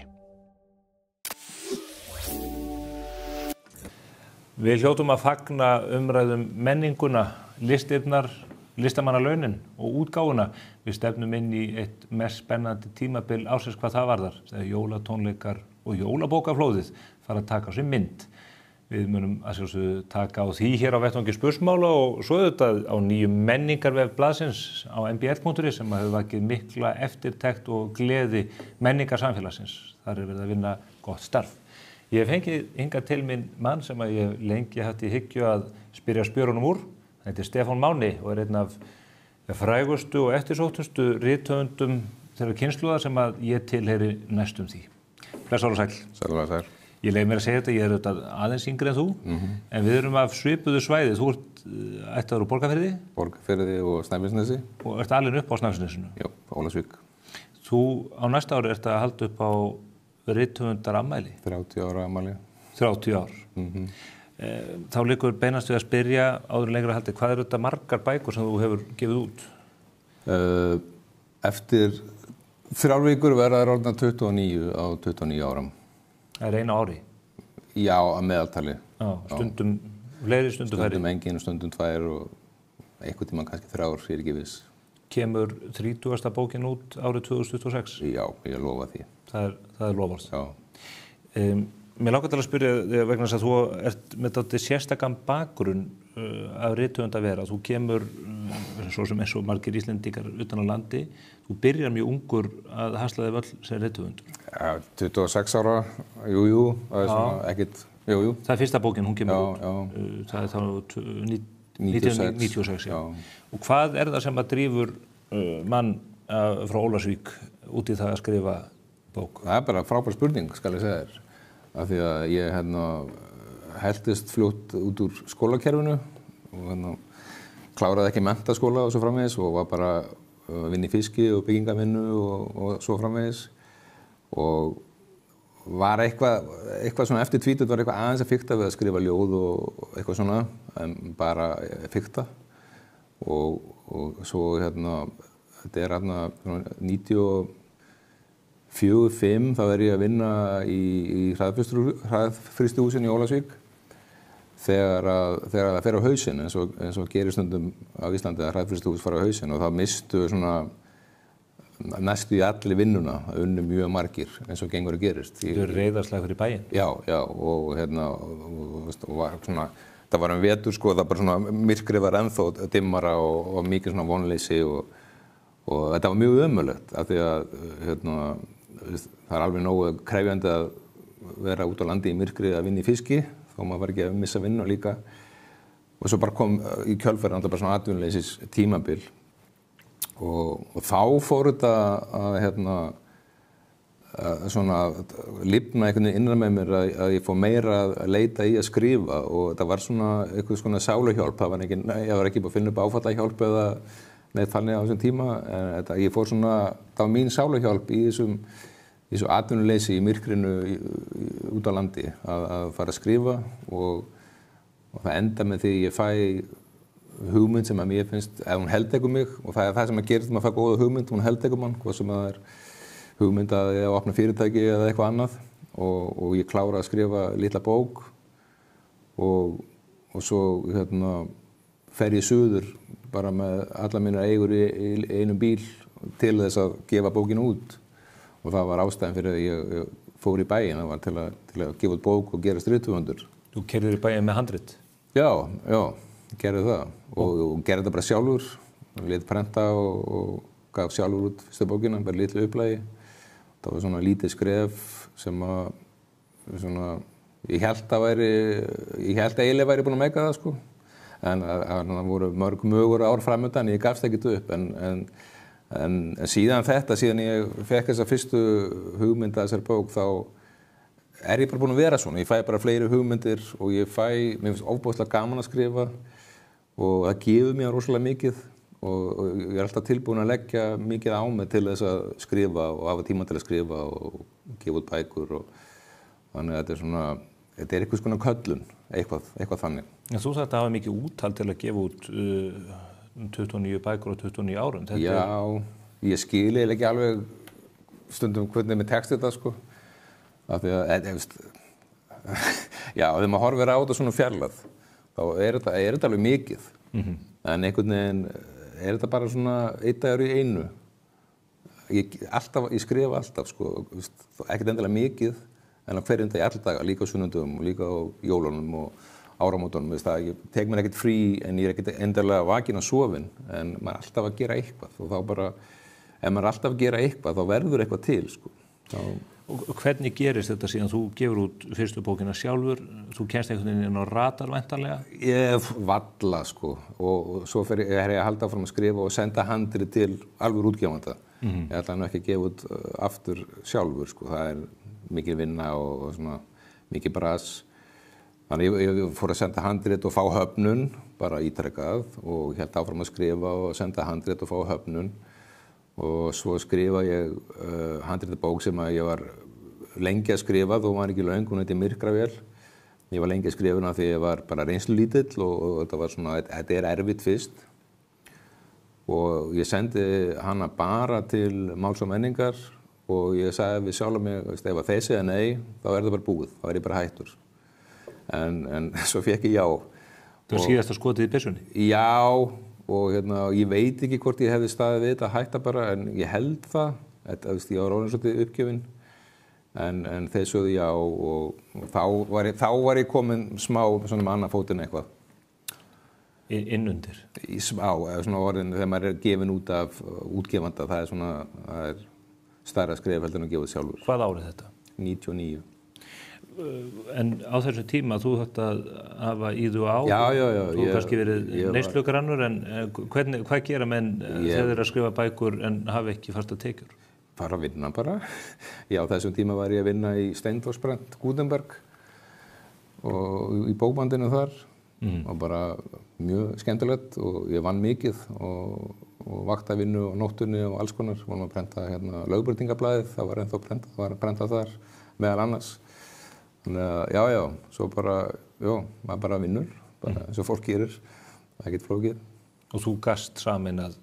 Við hljótum að fagna umræðum menninguna, listirnar, listamannalaunin og útgáfuna. Við stefnum inn í eitt mest spennandi tímabil ársins hvað það varðar. Þegar jólatónleikar og jólabókaflóðið fara að taka á sig mynd. Við munum að sjálfsögðu taka á því hér á vettvangi spursmála og svo auðvitað á nýjum menningarvef blaðsins á mbl.is sem hefur vakið mikla eftirtekt og gleði menningarsamfélagsins. Þar er verið að vinna gott starf. Ég hef fengið hingað til minn mann sem að ég lengi haft í hyggju að spyrja spjörunum úr. Hann heitir Stefán Máni og er einn af frægustu og eftirsóttustu rithöfundum þeirra kynslóðar sem að ég tilheyri næstum því. Blessaður og sæll. Sæll og sæll. Ég leyfi mér að segja þetta, ég er auðvitað aðeins yngri en þú, en við erum af svipuðu svæði. Þú ert ættaður úr Borgarfirði? Borgarfirði og Snæfellsnesi. Og ert alinn upp á Snæfellsnesinu? Já, Ólafsvík. Þú á næsta ári ert að halda upp á rithöfundarafmæli? 30 ára afmæli. 30 ár. Þá liggur beinast við að spyrja áður en lengra haldi, hvað eru þetta margar bækur sem þú hefur gefið út? Eftir 3 vikur verða þær orðnar 29 á 29 áram. Það er einu ári? Já, að meðaltali. Já, stundum fleiri, stundum færri? Stundum engin og stundum 2 og einhvern tímann kannski 3 ár, ég er ekki viss. Kemur 30. bókin út árið 2026? Já, ég lofa því. Það er loforð? Já. Mér langar til að spyrja vegna þess að þú ert með þetta sérstakann bakgrunn af rithöfund að vera. Þú kemur, svo sem eins og margir Íslendingar utan á landi, þú byrjar mjög ungur að hasla þig völl sem rithöfundur. Ja, 26 ára, jú, það er svona ekkert, jú. Það er fyrsta bókin, hún kemur út. Það er þá 1996, já. Og hvað er það sem að drífur mann frá Ólafsvík út í það að skrifa bók? Það bara frábær spurning, skal ég segja þér. Af því að ég heltist fljótt út úr skólakerfinu og kláraði ekki menntaskóla og svo framvegis og var bara að vinna í fiski og byggingavinnu og svo framvegis. Og var eitthvað svona eftir tvítut var eitthvað aðeins að fikta við að skrifa ljóð og eitthvað svona, en bara fikta. Og svo þetta er 94-95, þá ég að vinna í hraðfrystihúsinu í Ólafsvík þegar það fer á hausinn, eins og gerir stundum á Íslandi að hraðfrystihús fara á hausinn og þá mistu svona næstu í allir vinnuna, unnu mjög margir eins og gengur að gerist. Þú eru reiðarslag fyrir bæinn? Já, og var svona, það var vetur sko, það bara svona myrkrið var ennþá dimmara og mikið svona vonleysi og þetta var mjög ömurlegt af því að það er alveg nógu krefjandi að vera út á landi í myrkrið að vinna í fiski, þó maður var ekki að missa vinnu líka. Og svo bara kom í kjölfarið bara svona atvinnuleysis tímabil. Og þá fór þetta að svona lifna einhvern veginn innra með mér að ég fór meira að leita í að skrifa og það var svona eitthvað svona sáluhjálp, ég var ekki búinn að finna upp áfallahjálp eða neitt þannig á þessum tíma, en ég fór svona, það var mín sáluhjálp í þessu atvinnuleysi í myrkrinu út á landi að fara að skrifa og það enda með því ég fæ hugmynd sem að mér finnst, ef hún heldegur mig og það er það sem að gerist maður fær góða hugmynd, hún heldegur mann, hvað sem það er hugmynd að ég opna fyrirtæki eða eitthvað annað og ég klára að skrifa litla bók og svo fer ég suður bara með alla mínar eigur í einum bíl til þess að gefa bókinu út og það var ástæðan fyrir að ég fór í bæinn, það var til að gefa út bók og gera rithöfundur. Þú keyrðir í bæinn með handrit? Já, gerði það og gerði það bara sjálfur, lét prenta og gaf sjálfur út fyrstu bókina, bara litlu upplagi. Það var svona lítið skref sem að svona, ég held að eiginlega væri búinn að meika það sko. En það voru mörg mögur ár framöndan, ég gafst ekkert upp en síðan ég fekk þessa fyrstu hugmynd að þessari bók þá er ég bara búinn að vera svona, ég fæ bara fleiri hugmyndir og mér finnst ofboðslega gaman að skrifa og það gefur mér rosalega mikið og ég er alltaf tilbúinn að leggja mikið á mig til þess að skrifa og hafa tíma til að skrifa og gefa út bækur og þannig að þetta er eitthvað svona köllun, eitthvað þannig. En þú sagði að hafa mikið úthald til að gefa út 29 bækur á 29 árum. Já, ég skil eiginlega ekki alveg stundum hvernig mér tekst þetta sko. Af því að, já, þegar maður horfir á þetta svona fjarlægð, þá er þetta alveg mikið. En einhvern veginn er þetta bara svona einn dagur í einu. Ég skrifa alltaf, sko, ekkert endilega mikið, en á hverjum degi alla daga, líka á sunnudögum og líka á jólunum og áramótunum. Ég tek mér ekkert frí, en ég er ekkert endilega vakinn og sofinn, en maður er alltaf að gera eitthvað. Og þá bara, ef maður er alltaf að gera eitthvað, þá verður eitthvað til, sko. Og hvernig gerist þetta síðan? Þú gefur út fyrstu bókina sjálfur, þú kemst einhvern veginn inn á radar væntanlega? Ég valla sko og svo er ég að halda áfram að skrifa og senda handrið til alveg útgefanda. Ég ætla nú ekki að gefa út aftur sjálfur sko, það er mikið vinna og svona mikið bras. Þannig ég fór að senda handrið og fá höfnun, bara ítrekað og ég held áfram að skrifa og senda handrið og fá höfnun. Og svo skrifa ég handritabók sem að ég var lengi að skrifa, þó var ekki löng, hún heiti Myrkravél. Ég var lengi að skrifa hana því ég var bara reynslulítill og þetta var svona, þetta er erfitt fyrst. Og ég sendi hana bara til Máls og menningar og ég sagði við sjálf mig, ef að þeir segja nei, þá er það bara búið, þá er ég bara hættur. En svo fekk ég já. Það var síðasta skotið í byssunni? Já. Og ég veit ekki hvort ég hefði staðið við þetta að hætta bara, en ég held það. Ég var orðinn svolítið uppgefinn, en þeir sögðu já og þá var ég komin smá svona með annað fótinn eitthvað. Innundir? Smá, svona orðin þegar maður er gefinn út af útgefanda, það er stærra skref heldur en að gefa það sjálfur. Hvað árið þetta? 99. En á þessu tíma þú þetta hafa íðu á, þú kannski verið neyslugrannur, en hvað gera menn þegar þeir að skrifa bækur en hafa ekki fasta tekjur? Bara að vinna bara. Já, þessum tíma var ég að vinna í Steindórsbrand, Gutenberg og í bókbandinu þar og bara mjög skemmtilegt og ég vann mikið og vaktavinnu og nóttunni og alls konar. Vorum að prenta hérna lögbreytingablaðið, það var ennþá prentað, það var að prenta þar meðal annars. Þannig að já, svo bara, maður bara vinnur, bara eins og fólk gerir, það er ekkert flókið. Og þú gast samin að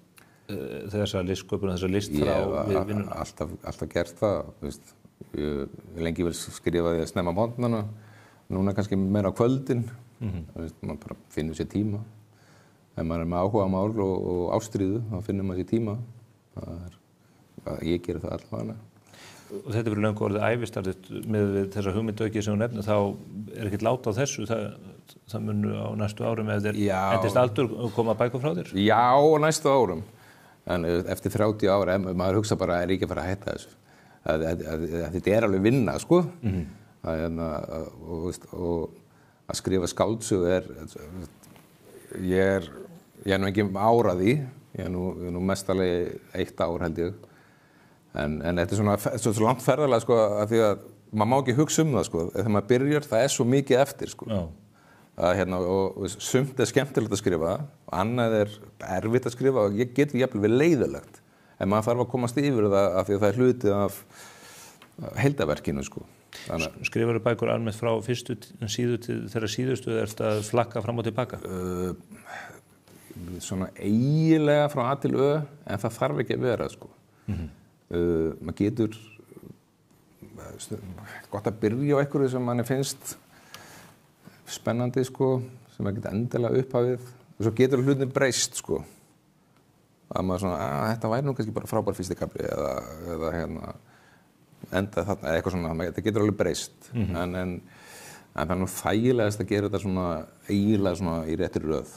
þessa listsköpun og þessa list frá við vinnuna? Ég hef alltaf gert það, veist. Ég lengi vel skrifaði að snemma morgnana, núna kannski meira á kvöldin, maður bara finnur sér tíma. Ef maður er með áhugamál og ástríðu, þá finnur maður sér tíma. Ég gerir það allavega. Og þetta verður löngu orðið ævistarfið með þessa hugmyndaauki sem þú nefnir, þá er ekkert lát á þessu, það munu á næstu árum ef þér endist aldur koma bækur frá þér? Já, á næstu árum. En eftir 30 ára, maður hugsa bara að ekki að fara að hætta þessu. Þetta er alveg vinna, sko. Og að skrifa skáldsögu ég er nú ekki árað í, ég er nú mestalegi 1 ár held ég. En þetta er svo langt ferðalega, sko, af því að maður má ekki hugsa það, sko. Þegar maður byrjar, það er svo mikið eftir, sko. Og sumt er skemmtilegt að skrifa, annað er erfitt að skrifa og ég getur jafnvel verið leiðilegt. En maður þarf að komast yfir það af því að það er hluti af heildarverkinu, sko. Skrifarðu bækur almennt frá fyrstu síðu til þeirra síðustu eða ertu að flakka fram og tilbaka? Svona eiginlega frá A til Ö, en það þarf ekki að vera, sko. Maður getur gott að byrja á einhverju sem manni finnst spennandi, sko, sem maður getur endilega upphafið og svo getur hlutin breyst, sko. Að maður svona, þetta væri nú kannski bara frábær fyrsti kafli eða hérna enda þarna, eitthvað svona, þetta getur alveg breyst. En það er nú þægilegast að gera þetta svona eiginlega svona í réttri röð.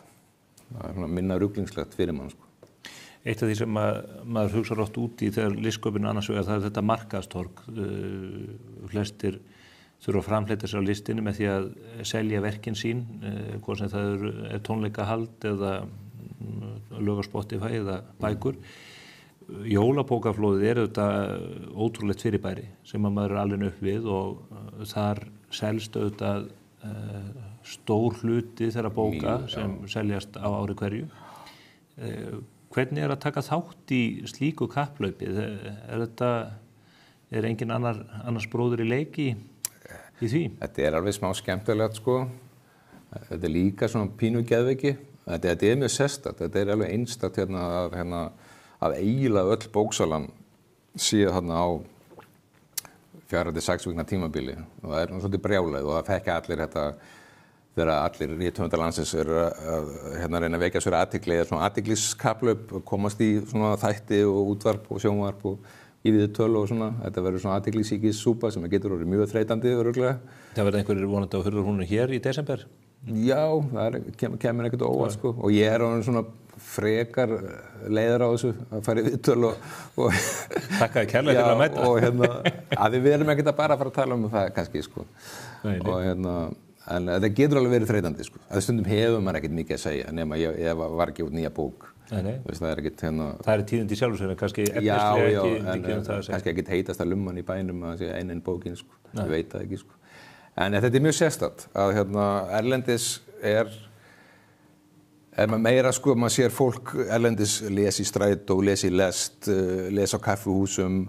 Það er svona minna ruglingslegt fyrir mann, sko. Eitt af því sem maður hugsar oft út í þegar listsköpun annars vegar, það er þetta markaðstorg. Flestir þurfa að framfleyta sér á listinni með því að selja verkin sín, hvort sem það er tónleikahald eða lög á Spotify eða bækur. Jólabókaflóðið er auðvitað ótrúlegt fyrirbæri sem maður er alveg upp við og þar selst auðvitað stór hluti þeirra bóka sem seljast á ári hverju. Hvernig er að taka þátt í slíku kapplaupi? Er engin annars bróður í leiki í því? Þetta er alveg smá skemmtilegt, sko. Þetta er líka svona pínu geðveiki. Þetta er mjög sérstakt. Þetta er alveg einstakt að eiginlega öll bóksalan sé þarna á 4 til 6 vikna tímabili. Og það er svolítið brjálæð og það fekk allir þetta þegar allir rithöfundar landsins eru að reyna að vekja sér athygli eða svona athygliskapplaup og komast í svona þætti og útvarp og sjónvarp og í viðtöl og svona. Þetta verður svona athyglisíkissúpa sem getur orðið mjög þreytandi örugglega. Það verður einhverjir vonandi á hurðarhúnum hér í desember? Já, það kemur ekkert óvart, sko. Og ég er orðinn svona frekar leiður á þessu að fara í viðtöl og Þakka þér kærlega fyrir að mæta. Og að við erum ekkert að bara fara að tala um það kannski, sko. Og en þetta getur alveg verið þreytandi, sko. Að stundum hefur maður ekkert mikið að segja nema ég var ekki út nýja bók. Það er ekkert Það er tíðindi sjálfur sér, en kannski efnislega ekki um það að segja. Kannski ekkert heitast að lumman í bænum að segja einn bókin, sko. Ég veit það ekki, sko. En þetta er mjög sérstakt að erlendis ef maður meira, sko, maður sér fólk erlendis lesa í strætó, lesa í lest, lesa á kaffiúsum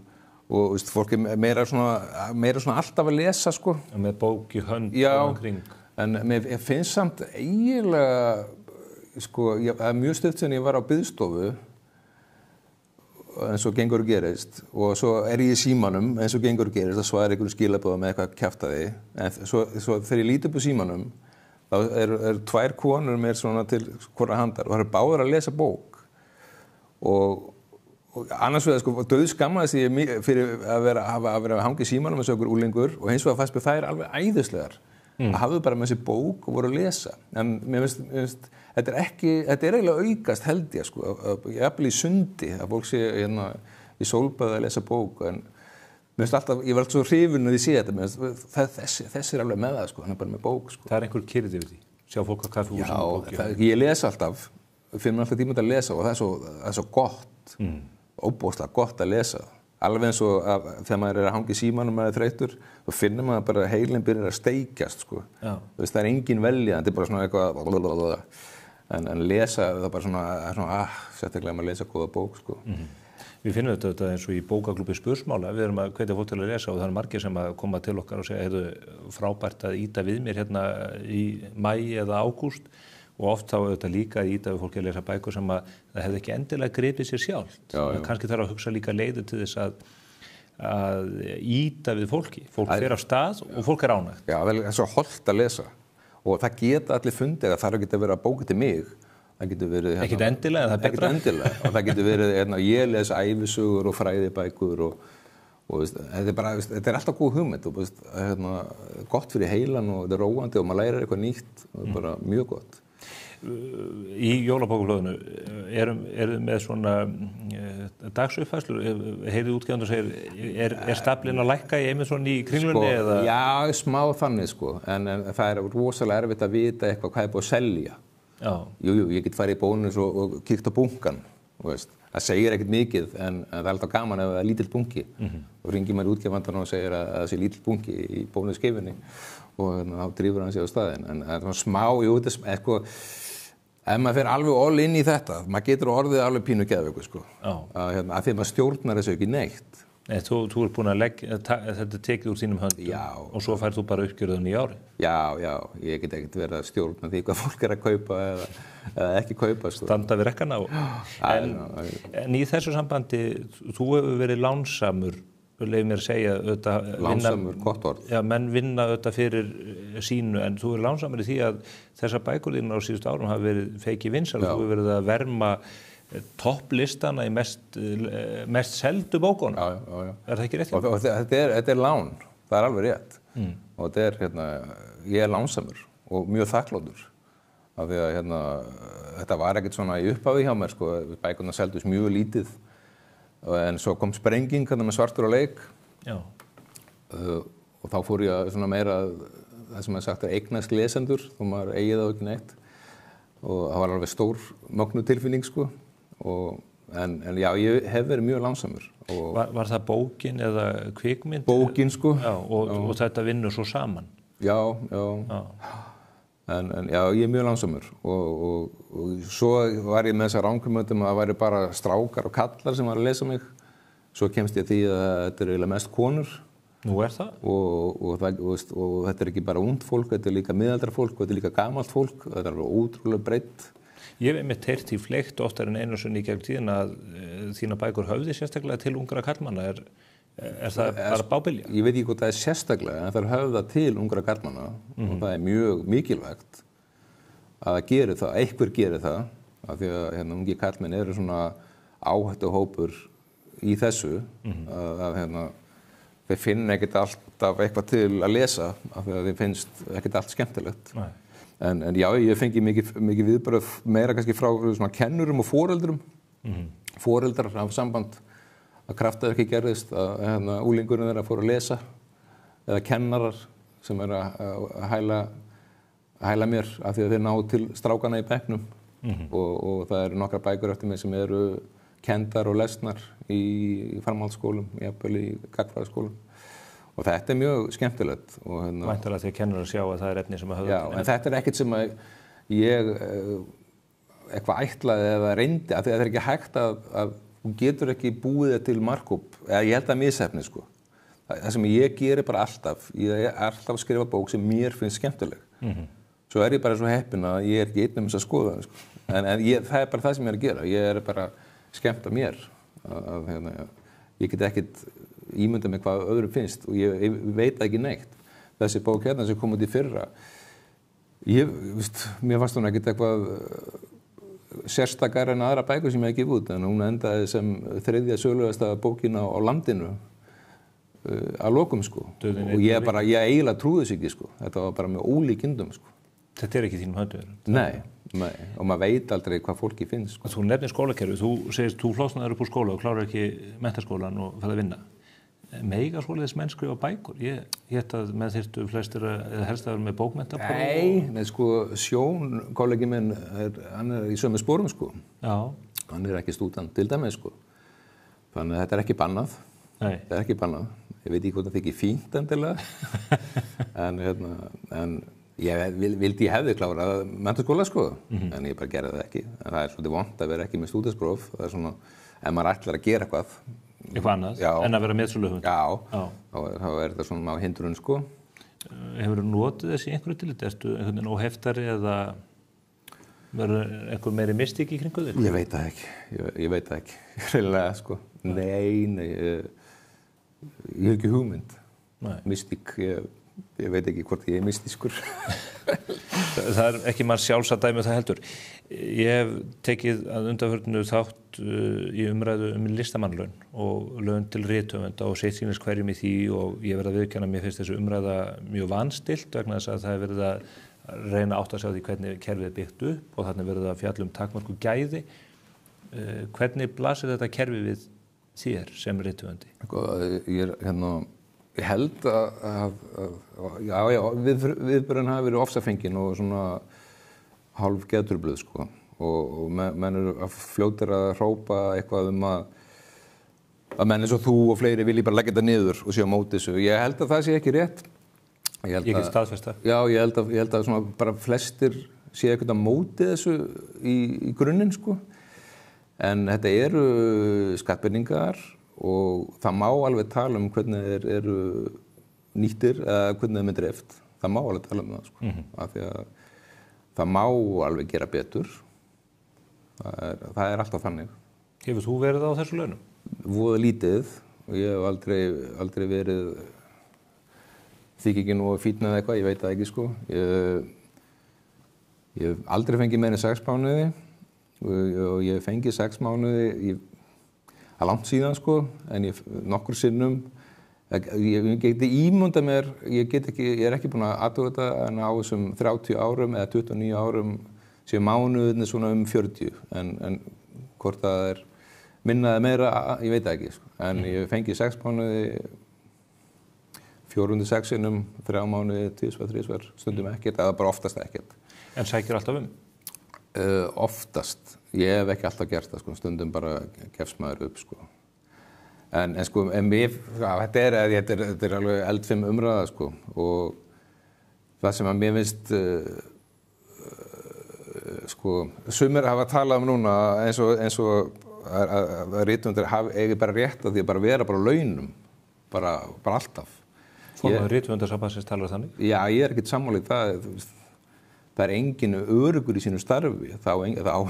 og fólk er meira svona alltaf að lesa, sko. Með bók í hönd og kring. En mér finnst samt eiginlega, sko, það er mjög stutt sem ég var á biðstofu eins og gengur og gerist og svo er ég í símanum eins og gengur og gerist og svo er einhverjum skilaboða með eitthvað kjaftaði. En svo þegar ég líti upp á símanum þá er 2 konur mér svona til hvora handar og það eru báðar að lesa bók og annars vegar, sko, dauðskammaðist ég fyrir að vera að hanga í símanum eins og einhver úlingur og hins vegar fannst mér þær alveg æðislegar að hafðu bara með þessi bók og voru að lesa. En mér finnst þetta er eiginlega aukast held ég, sko, jafnvel í sundi að fólk sé í sólbaði að lesa bók en mér finnst alltaf, ég var alltaf svo hrifinn að ég sé þetta, þessi er alveg með það, sko, hann er bara með bók, sko. Það er einhver kyrrð yfir því, sjá fólk á kaffihúsum og bók. Já, ég les alltaf, finn mér alltaf tíma til að lesa og það er svo gott, óbóðslega gott að lesa. alveg eins og þegar maður að hanga í símanum maður þreyttur, þá finnur maður bara að heilinn byrjar að steikjast, sko. Þú veist, það engin velja, þetta bara svona eitthvað, en lesa, það bara svona, sérstaklega maður lesa góða bók, sko. Við finnum þetta eins og í bókaklúbbi Spursmála, við erum að hvetja fólk til að lesa og það eru margir sem að koma til okkar og segja, frábært að ýta við mér hérna í maí eða ágúst og oft þá auðvitað líka að ýta við fólki að lesa bækur sem að það hefði ekki endilega gripið sér sjálft. Kannski þarf að hugsa líka leiðir til þess að ýta við fólki. Fólk fer af stað og fólk ánægt. Já, vel, það er svo hollt að lesa og það geta allir fundið að það þarf ekki að vera bókið til mig. Það getur verið ekkert endilega, það er betra. Ekkert endilega, og það getur verið ég les ævisögur og fræðibækur og þetta er alltaf góð hugmynd og gott fyrir heilan og þetta er róandi og maður lærir eitthvað nýtt og það er bara mjög gott. Í jólabókaflóðinu erum með svona dagsuppfærslur, heyrið útgefandi og segir, er staflinn að lækka í einmitt svona í kringlunni eða? Já, smá þannig sko, en það er rosalega erfitt að vita eitthvað hvað er búið að selja. Jú, ég get farið í Bónus og kíkt á bunkan, það segir ekkert mikið en það er alltaf gaman ef það er lítill bunki og ringir maður útgefandan og segir að það sé lítill bunki í bónuskeifinni og þá drýfur hann sig á staðinn en það er svona smá, jú, þetta ef maður fer alveg all inn í þetta, maður getur orðið alveg pínu geðveikur sko, að því maður stjórnar þessu ekki neitt. Nei, þú ert búin að leggja, þetta tekið úr þínum höndum og svo færð þú bara uppgjörðun í ári. Já, ég get ekkert verið að stjórna því hvað fólk er að kaupa eða ekki kaupa. Sko. Standa við rekkana á. En í þessu sambandi, þú hefur verið lánsamur, leif mér að segja, lánsamur, gott orð. Já, menn vinna auðvitað fyrir sínu, en þú er lánsamur í því að þessar bækur þínar á síðustu árum hafa verið feikið vinsæl, þú hefur verið að verma topplistana í mest seldu bókunum. Já. Er það ekki rétt? Og þetta er lán, það er alveg rétt. Og þetta ég er lánsamur og mjög þakkláttur. Af því að þetta var ekkert svona í upphafi hjá mér, sko, bækurnar seldust mjög lítið. En svo kom sprenging með Svartur á leik. Já. Og þá fór ég svona meira, það sem sagt eignast lesendur, þó maður eigi það ekki neitt. Og það var alveg stór mögnuð tilfinning, sko. En já, ég hef verið mjög lánsamur. Var það bókin eða kvikmynd? Bókin, sko. Já, og þetta vinnur svo saman? Já. En já, ég er mjög lánsamur. Og svo var ég með þessa rangumöndum að það væri bara strákar og kallar sem var að lesa mig. Svo kemst ég að því að þetta er eiginlega mest konur. Nú er það? Og þetta er ekki bara ungt fólk, þetta er líka miðaldra fólk og þetta er líka gamalt fólk. Þetta er alveg ótrúlega breitt. Ég hef einmitt heyrt í fleygt oftar en einu sinni í gegn tíðin að þína bækur höfði sérstaklega til ungra karlmanna. Er það bara bábilja? Ég veit ekki hvort það er sérstaklega, en það höfða til ungra karlmanna og það er mjög mikilvægt að það gerir það, einhver gerir það, af því að ungi karlmenn eru svona áhættuhópur í þessu, að þeir finna ekkert alltaf eitthvað til að lesa, af því að þeir finnst ekkert allt skemmtilegt. Nei. En já, ég fengi mikið viðbröð meira kannski frá svona kennurum og foreldrum. Foreldrar hafa samband að kraftaverki gerðist, að úlingurinn þeirra fór að lesa eða kennarar sem er að hæla mér af því að þeir ná til strákana í bekknum og það eru nokkrar bækur eftir mig sem eru kenndar og lesnar í framhaldsskólum, jafnvel í gagnfræðaskólum. Og þetta er mjög skemmtilegt. Væntanlega þegar kennarar sjá að það er efni sem að höfða. Já, en þetta er ekkert sem að ég eitthvað ætlaði eða reyndi, af því að það er ekki hægt að þú getur ekki búið það til markup, eða ég held að misheppni, sko. Það sem ég gerir bara alltaf, ég er alltaf að skrifa bók sem mér finnst skemmtileg. Svo er ég bara svo heppinn að ég er ekki einn þess að skoða það, sko. En það er bara það sem ég er að gera, ég er bara skemmt af mér. Ég get ekkert ímynda mig hvað öðrum finnst og ég veit ekki neitt. Þessi bók hérna sem kom út í fyrra, mér fannst hún ekkert eitthvað sérstakar en aðra bækur sem ég hef gefið út, en hún endaði sem 3. sögulegasta bókin á landinu að lokum, sko. Og ég eiginlega trúði þess ekki, sko. Þetta var bara með ólíkindum, sko. Þetta er ekki þínum höndum? Nei, og maður veit aldrei hvað fólki finnst, sko. Þú nefnir skólakerfi, þú segist, þú flosnaður upp úr skóla og klárar ekki menntaskólan og ferð að vinna. Mega svoleiðis menn skrifa bækur? Ég hélt að með þyrftu flestir eða helst að vera með bókmenntapróf? Nei, sko, Sjón, kollegi minn, hann er í sömu sporum, sko. Já. Hann er ekki stúdent til dæmis, sko. Þannig að þetta er ekki bannað. Það ekki bannað. Ég veit ekki hvort það þykir fínt endilega. en ég vildi ég hefði klárað menntaskóla sko, en ég bara gerði það ekki. En það svolítið vont að vera ekki með stúdentspróf. Það svona, ef maður ætlar að gera eitthvað annað, en að vera metsöluhöfundur. Já, þá þetta svona á hindrun sko. Hefurðu notið þessi einhverju tillit? Ertu einhvern veginn óheftari eða verður einhver meiri mystík í kringu þig? Ég veit það ekki. Ég veit það ekki. Hreinlega sko. Nei, ég hef ekki hugmynd. Mystík, ég veit ekki hvort ég mystískur. Það ekki maður sjálfsagt það heldur. Ég hef tekið að undanförnu þátt í umræðu listamannlaun og laun til rithöfunda og sitt sýnist hverjum í því og ég verð að viðurkenna að mér finnst þessu umræða mjög vanstilt vegna þess að það er verið að reyna átt að sjá því hvernig kerfið er byggt upp og þannig verið að fjalla takmörku gæði. Hvernig blasir þetta kerfi við þér sem rithöfundi? Ég held að viðbröðin hafi verið ofsafengin og svona hálf geðtrufluð sko og menn eru fljótir að hrópa eitthvað að menn eins og þú og fleiri vilji bara leggja þetta niður og sé á móti þessu. Ég held að það sé ekki rétt. Ég get staðfesta. Já, ég held að svona bara flestir sé eitthvað á móti þessu í grunninn sko. En þetta eru skattpeningar og það má alveg tala hvernig þeir eru nýttir eða hvernig þeir með dreift. Það má alveg tala það sko. Af því að það má alveg gera betur. Það er alltaf þannig. Hefur þú verið á þessu launum? Voða lítið og ég hef aldrei verið þykir nú að fínna eða eitthvað, ég veit það ekki sko. Ég hef aldrei fengið meira en 6 mánuði og ég hef fengið 6 mánuði að langt síðan sko, en nokkur sinnum ég geti ímyndað mér, ég er ekki búinn að athuga þetta en á þessum 30 árum eða 29 árum séu mánuðirnir svona 40 en hvort það er minna eða meira, ég veit það ekki sko. En ég fengið 6 mánuði 406 sinnum, 3 mánuði, 2-3 stundum ekkert, eða bara oftast ekkert. En sækir alltaf um? Oftast. Ég hef ekki alltaf gert það sko, stundum bara gefst maður upp sko. En sko, þetta er alveg eldfim umræða sko og það sem að mér finnst sko, sumir hafa talað núna eins og að rithöfundar eigi bara rétt að því að bara vera bara á launum, bara alltaf. Formaður rithöfundarsambandsins talar þannig? Já, ég er ekkert sammálið það er enginn öruggur í sínu starfi, það á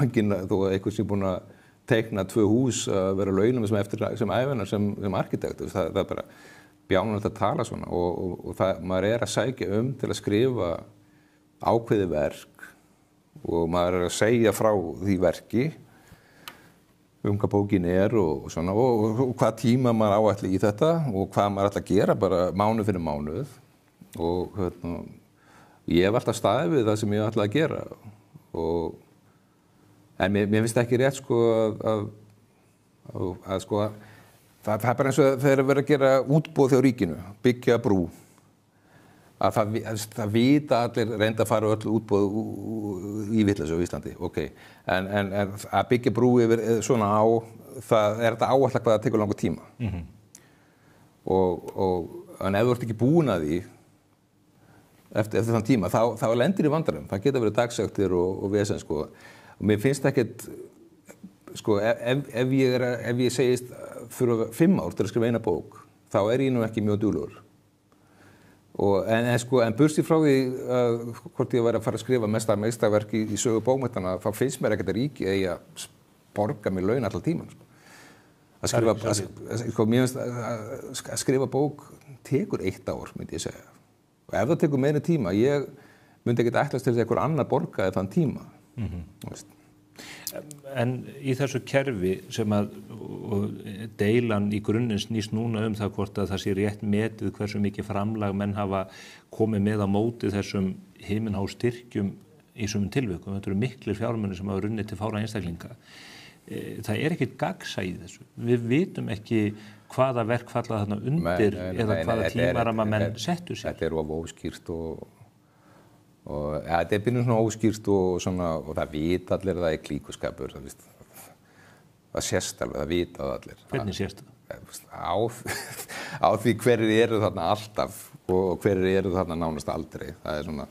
enginn, þó að einhver sé búinn að teikna 2 hús að vera launum sem ævinar sem arkitekt, það er bara bjánulegt að tala svona og maður er að sækja til að skrifa ákveðið verk og maður er að segja frá því verki hvað bókin er og svona og hvað tíma maður áætli í þetta og hvað maður ætla að gera bara mánuð fyrir mánuð og ég hef alltaf staðið við það sem ég ætla að gera en mér finnst ekki rétt sko að sko það er bara eins og þegar verið að gera útboð hjá ríkinu, byggja brú að það vita allir reynda að fara öll útboð í vitleysu á Íslandi, en að byggja brú yfir svona á það er þetta áætla hvað það tekur langur tíma en ef þú ert ekki búin að því eftir þann tíma þá lendir í vandarum, það geta verið dagsektir og vesen sko og mér finnst ekkert sko ef ég segist fyrir 5 ár til að skrifa eina bók þá er ég nú ekki mjög duglegur en burtséð frá því hvort ég væri að fara að skrifa meistarverk í sögu bókmenntanna þá finnst mér ekkert að ríkið eigi að borga mér laun allan tíman mér finnst að skrifa bók tekur 1 ár myndi ég segja og ef það tekur meiri tíma ég myndi ekkert ætlast til þess að einhver annar borgaði þann tíma En í þessu kerfi sem að deilan í grunninn snýst núna það hvort að það sé rétt metið hversu mikið framlag menn hafa komið með á móti þessum himinhá styrkjum í sumum tilvikum. Þetta eru miklir fjármunir sem hafa runnið til fárra einstaklinga. Það er ekkert gagnsæi í þessu. Við vitum ekki hvaða verk falla þarna undir eða hvaða tímaramma menn settu sér. Þetta er of óskýrt og þetta er byrjun svona óskýrt og það vita allir að það er klíkuskapur það sést alveg, það vita það allir. Hvernig sést það? á því hverjir eru þarna alltaf og hverjir eru þarna nánast aldrei. Það er svona,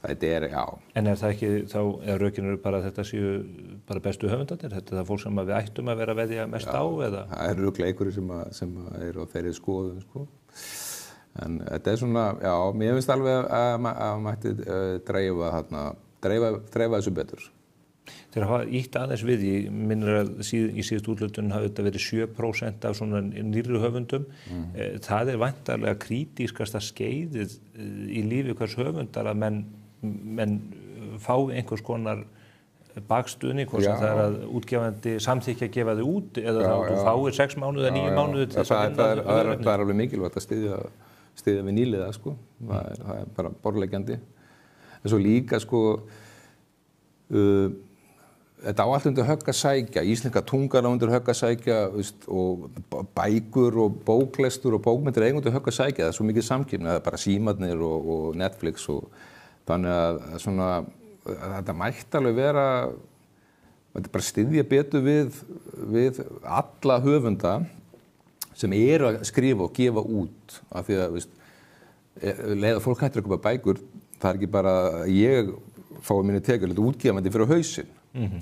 þetta er, já. En það ekki, þá rökin eru bara að þetta séu bara bestu höfundarnir? Þetta er það fólk sem við ættum að vera að veðja mest á, eða? Það eru örugglega einhverjir sem eru á þeirri skoðun, sko. En þetta er svona, já, mér finnst alveg að mætti dreifa þessu betur. Þeir hafa ítt aðeins við, ég minnir að í síðust úthlutun hafi þetta verið 7% af svona nýrri höfundum. Það er væntanlega krítískasta skeiðið í lífi hvers höfundar að menn fá einhvers konar bakstuðning, hvort sem það er að útgefandi samþykkja að gefa þau út eða þá þú fáir 6 mánuði eða 9 mánuði til þess að vinna. Það er alveg mikilvægt að styðja við nýliða, sko. Það er bara borðleggjandi. En svo líka, sko, þetta á allt undir högg að sækja, íslenska tungan á undir högg að sækja, og bækur og bóklestur og bókmyndir eiga undir högg að sækja. Það er svo mikið samkeppni, það er bara símarnir og Netflix og þannig að svona, þetta mætti alveg vera, þetta bara styðja betur við alla höfunda sem eru að skrifa og gefa út, af því að, leið að fólk hættir að kaupa bækur, það er ekki bara að ég fái minni tekjur, þetta útgefandi fyrir hausinn.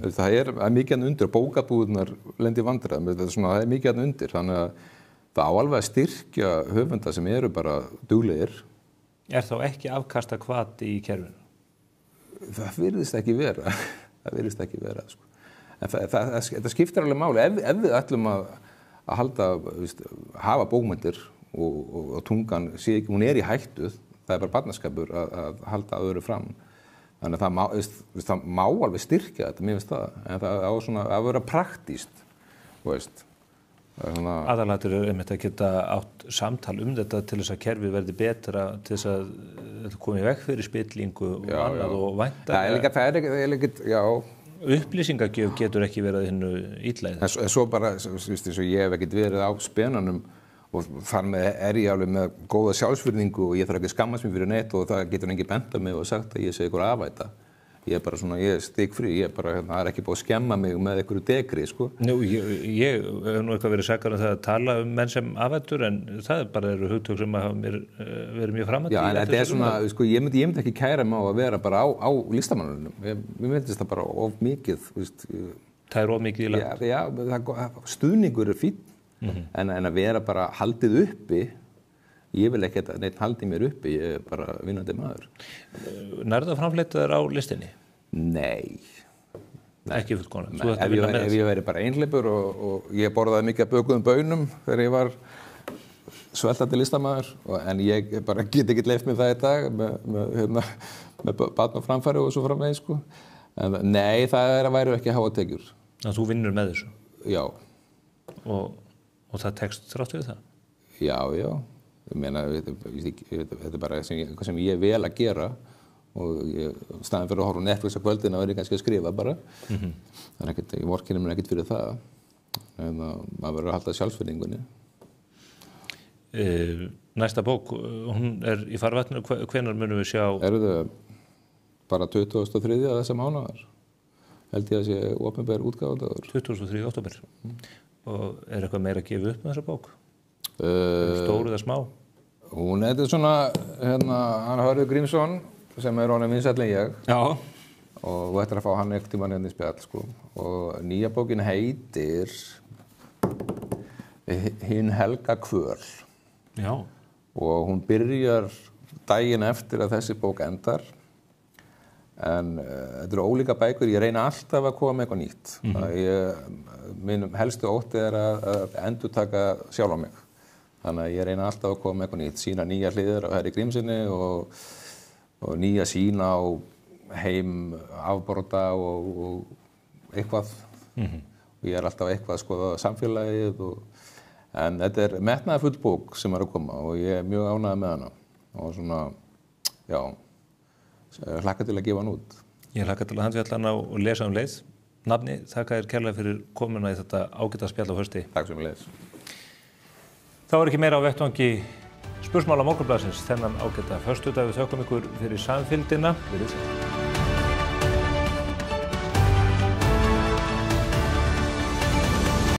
Það er mikið undir, bókabúðunar lendi í vandræðum, það er mikið undir, þannig að það á alveg að styrkja höfunda sem eru bara duglegir. Er þá ekki afkasta hvati í kerfinu? Það virðist ekki vera, sko. En þetta skiptir alveg máli, ef við ætlum að hafa bókmyndir og tungan, hún er í hættu, það er bara barnaskapur að halda öðru fram. Þannig að það má alveg styrkja þetta, mér finnst það, en það á svona að vera praktískt, þú veist. Aðalatur er einmitt að geta átt samtal þetta til þess að kerfið verði betra, til þess að þetta komi í veg fyrir spillingu og annað og vænta. Það er ekkert, já. Upplýsingagjöf getur ekki verið hinnu illa í þessu. En svo bara, ég hef ekkert verið á spenanum og þar með ég alveg með góða sjálfsvirðingu og ég þarf ekki að skammast mér fyrir neitt og það getur enginn bent á mig og sagt að ég sé ykkur afæta. Ég er bara svona, ég er stikfrí, það er ekki búið að skemma mig með einhverju degri, sko. Nú, ég hef nú eitthvað verið sakar það að tala menn sem afættur, en það bara eru hugtök sem hafa verið mjög framhætti. Já, en þetta er svona, sko, ég myndi ekki kæra mig á að vera bara á listamannunum. Mér myndist það bara of mikið, Það er of mikið í land. Já, stuðningur er fínn, en að vera bara haldið uppi, ég vil ekki að neitt haldi mér uppi, ég er bara vinnandi maður. Nærðu að framfleyta þér á listinni? Nei. Ekki fullkomlega? Ef ég væri bara einhleipur og ég borðaði mikið af bökuðum baunum þegar ég var sveltandi listamaður, en ég bara get ekki leyft mér það í dag með barn og framfæri og svo framvegis, sko. En nei, það væri ekki að hafa tekjur. Þannig að þú vinnur með þessu? Já. Og það tekst þrátt við það? Já. Ég meina, þetta er bara eitthvað sem ég vel að gera og staðinn fyrir að horfa á Netflix á kvöldina og er ég kannski að skrifa bara. Það er ekkert, ég vorkennir mér ekkert fyrir það. En maður verður að halda sjálfsvirðingunni. Næsta bók, hún er í farvatninu, hvenær munum við sjá? Bara 23. þessa mánaðar. Held ég að sé opinber útgáfadagur. 23. október. Og er eitthvað meira að gefa upp með þessa bók? Stór eða smá? Hún er svona, hann Hörður Grímsson, sem er honum vinsæll en ég. Já. Og þú ættir að fá hann einhvern tímann í spjall, sko. Og nýja bókin heitir Hinn helga kvöl. Já. Og hún byrjar daginn eftir að þessi bók endar. En þetta eru ólíka bækur, ég reyna alltaf að koma með eitthvað nýtt. Minn helstu ótti er að endurtaka sjálf á mig. Þannig að ég reyna alltaf að koma með eitthvað nýtt, sína nýja hliðar á Herri Grímsinni og nýja sína á heim afbrota og eitthvað. Og ég er alltaf eitthvað að skoða samfélagið. En þetta er metnaðarfull bók sem er að koma og ég er mjög ánægður með hana. Og svona, já, hlakka til að gefa hann út. Ég hlakka til að handfjalla hana og lesa leið. Nafni, þakka þér kærlega fyrir komuna í þetta ágæta spjall á föstudag. Takk sem leiðis. Þá er ekki meira á vettvangi Spursmála Morgunblaðsins þennan ágæta föstudag. Við þökkum ykkur fyrir samfylgdina.